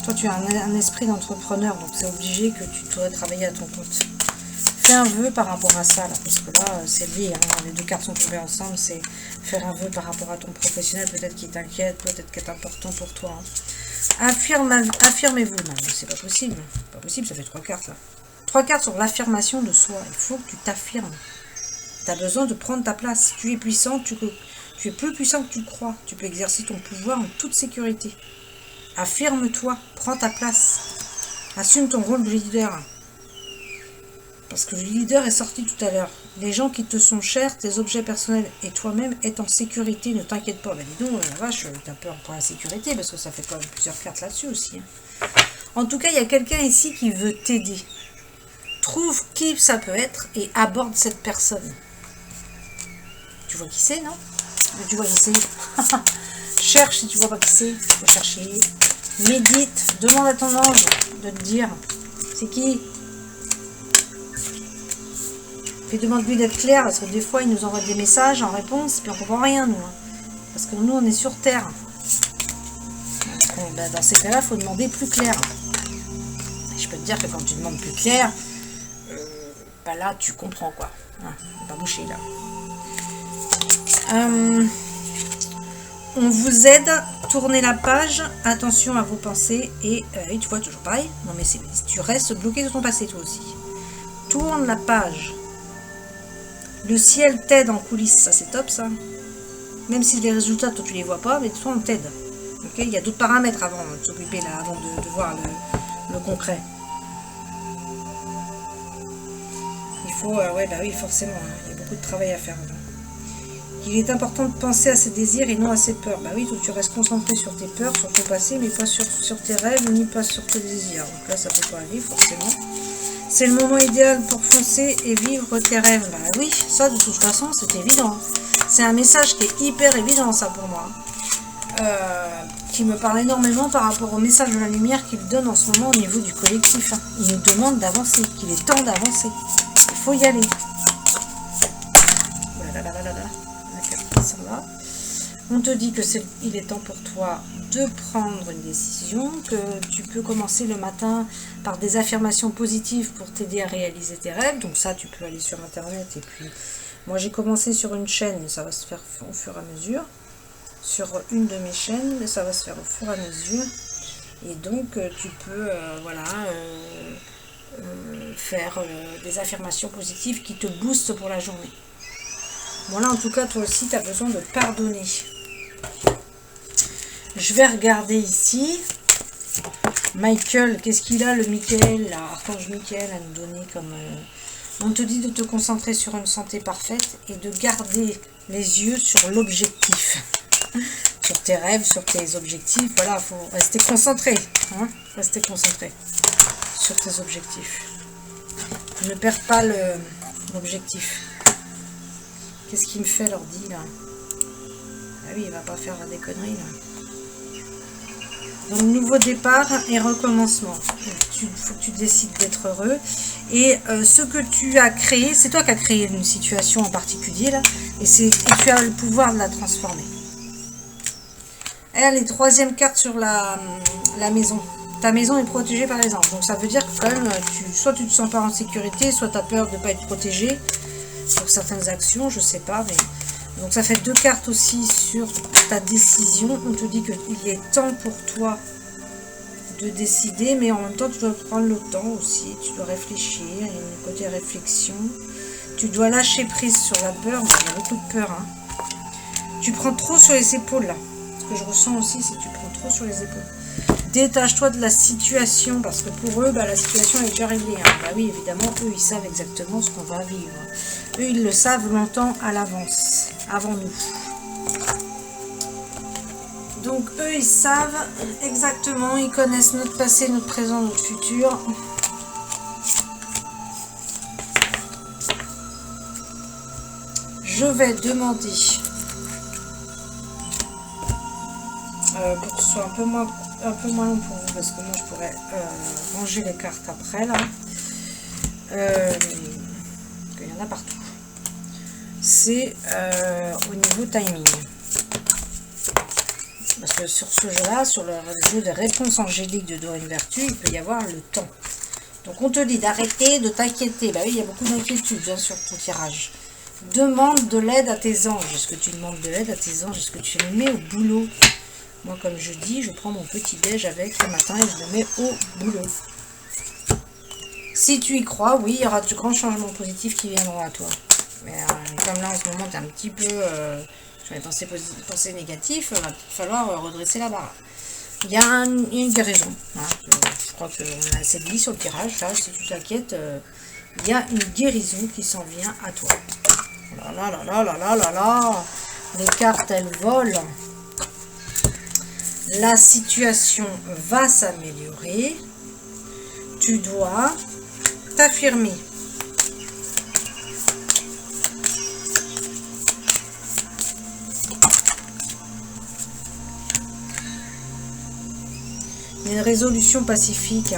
Toi, tu as un esprit d'entrepreneur, donc c'est obligé que tu dois travailler à ton compte. Fais un vœu par rapport à ça, là, parce que là, c'est lié. Hein, les deux cartes sont tombées ensemble, c'est faire un vœu par rapport à ton professionnel, peut-être qui t'inquiète, peut-être qui est important pour toi. Hein. Affirmez-vous. Non, mais c'est pas possible. Pas possible, ça fait 3 cartes, là. 3 cartes sur l'affirmation de soi. Il faut que tu t'affirmes. Tu as besoin de prendre ta place. Tu es puissant, tu es plus puissant que tu crois. Tu peux exercer ton pouvoir en toute sécurité. Affirme-toi, prends ta place. Assume ton rôle de leader. Parce que le leader est sorti tout à l'heure. Les gens qui te sont chers, tes objets personnels et toi-même est en sécurité. Ne t'inquiète pas. Ben dis donc, la vache, t'as peur pour la sécurité parce que ça fait quand même plusieurs cartes là-dessus aussi. Hein. En tout cas, il y a quelqu'un ici qui veut t'aider. Trouve qui ça peut être et aborde cette personne. Tu vois qui c'est, non? Tu vois qui c'est. Cherche si tu vois pas qui c'est. Faut chercher. Médite. Demande à ton ange de te dire. C'est qui? Puis demande-lui d'être clair. Parce que des fois, il nous envoie des messages en réponse. Puis on comprend rien, nous. Hein. Parce que nous, on est sur Terre. Donc, ben, dans ces cas-là, il faut demander plus clair. Et je peux te dire que quand tu demandes plus clair, ben là, tu comprends quoi. Hein, on va pas boucher là. On vous aide, tournez la page, attention à vos pensées et tu vois toujours pareil, non mais tu restes bloqué sur ton passé toi aussi. Tourne la page. Le ciel t'aide en coulisses, ça c'est top ça. Même si les résultats toi tu les vois pas, mais toi on t'aide. Okay, il y a d'autres paramètres avant de s'occuper là, avant de voir le concret. Il faut, ouais bah oui forcément, hein, il y a beaucoup beaucoup de travail à faire. Il est important de penser à ses désirs et non à ses peurs. Bah oui, donc tu restes concentré sur tes peurs, sur ton passé, mais pas sur tes rêves, ni pas sur tes désirs. Donc là, ça peut pas aller, forcément. C'est le moment idéal pour foncer et vivre tes rêves. Bah oui, ça, de toute façon, c'est évident. C'est un message qui est hyper évident, ça, pour moi. Qui me parle énormément par rapport au message de la lumière qu'il donne en ce moment au niveau du collectif. Il nous demande d'avancer, qu'il est temps d'avancer. Il faut y aller. On te dit que il est temps pour toi de prendre une décision, que tu peux commencer le matin par des affirmations positives pour t'aider à réaliser tes rêves. Donc ça, tu peux aller sur internet. Et puis, moi j'ai commencé sur une chaîne, mais ça va se faire au fur et à mesure. Sur une de mes chaînes, mais ça va se faire au fur et à mesure. Et donc, tu peux faire des affirmations positives qui te boostent pour la journée. Voilà, en tout cas, toi aussi, tu as besoin de pardonner. Je vais regarder ici. Michael, qu'est-ce qu'il a, le Michael, l'archange Michael, à nous donner comme... on te dit de te concentrer sur une santé parfaite et de garder les yeux sur l'objectif. Sur tes rêves, sur tes objectifs. Voilà, il faut rester concentré. Hein, rester concentré sur tes objectifs. Ne perds pas l'objectif. Qu'est-ce qu'il me fait l'ordi là? Ah oui, il va pas faire des conneries là. Donc nouveau départ et recommencement. Il faut que tu décides d'être heureux. Et ce que tu as créé, c'est toi qui as créé une situation en particulier là. Et tu as le pouvoir de la transformer. Et allez, troisième carte sur la maison. Ta maison est protégée par les anges. Donc ça veut dire que quand même, soit tu ne te sens pas en sécurité, soit tu as peur de ne pas être protégé pour certaines actions, je sais pas. Mais... donc ça fait 2 cartes aussi sur ta décision. On te dit qu'il est temps pour toi de décider, mais en même temps tu dois prendre le temps aussi. Tu dois réfléchir, il y a un côté réflexion. Tu dois lâcher prise sur la peur. Il y a beaucoup de peur. Hein. Tu prends trop sur les épaules là. Ce que je ressens aussi, c'est que tu prends trop sur les épaules. Détache-toi de la situation, parce que pour eux, la situation est déjà réglée. Hein. Bah oui, évidemment, eux, ils savent exactement ce qu'on va vivre. Eux, ils le savent longtemps à l'avance, avant nous. Donc, eux, ils savent exactement, ils connaissent notre passé, notre présent, notre futur. Je vais demander, pour que ce soit un peu moins long pour vous, parce que moi je pourrais ranger les cartes après là. Il y en a partout. C'est au niveau timing. Parce que sur ce jeu-là, sur le jeu des réponses angéliques de Dorine Vertu, il peut y avoir le temps. Donc on te dit d'arrêter de t'inquiéter. Bah oui, il y a beaucoup d'inquiétudes sur ton tirage. Demande de l'aide à tes anges. Est-ce que tu demandes de l'aide à tes anges? Est-ce que tu les mets au boulot? Moi, comme je dis, je prends mon petit déj avec le matin et je le mets au boulot. Si tu y crois, oui, il y aura de grands changements positifs qui viendront à toi. Mais comme là, en ce moment, tu es un petit peu sur les pensées négatives, il va falloir redresser la barre. Il y a une guérison. Hein. Je crois qu'on a assez de vie sur le tirage. Là, si tu t'inquiètes, il y a une guérison qui s'en vient à toi. Oh là là là là là là là. Les cartes, elles volent. La situation va s'améliorer. Tu dois t'affirmer. Il y a une résolution pacifique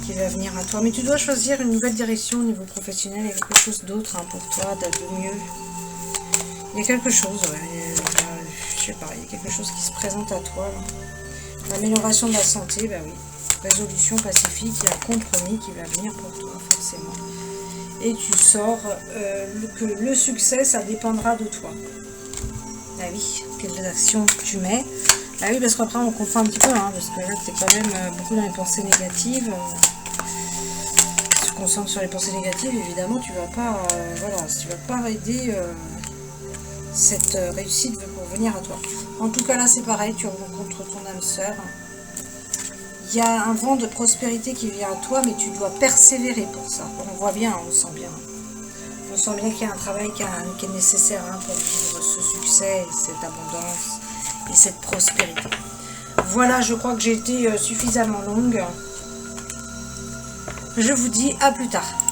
qui va venir à toi. Mais tu dois choisir une nouvelle direction au niveau professionnel. Il y a quelque chose d'autre pour toi, de mieux. Il y a quelque chose, je sais pas, il y a quelque chose qui se présente à toi. L'amélioration de la santé, bah oui. Résolution pacifique, il y a un compromis qui va venir pour toi, forcément. Et tu sors que le succès, ça dépendra de toi. Ah oui, quelles actions tu mets. Ah oui, parce qu'après, on comprend un petit peu, parce que là, tu es quand même beaucoup dans les pensées négatives. Si tu te concentres sur les pensées négatives, évidemment, tu vas pas, tu vas pas aider cette réussite pour venir à toi. En tout cas, là, c'est pareil, tu rencontres ton âme sœur. Il y a un vent de prospérité qui vient à toi, mais tu dois persévérer pour ça. On voit bien, on sent bien. On sent bien qu'il y a un travail qui est nécessaire hein, pour vivre ce succès, cette abondance et cette prospérité. Voilà, je crois que j'ai été suffisamment longue. Je vous dis à plus tard.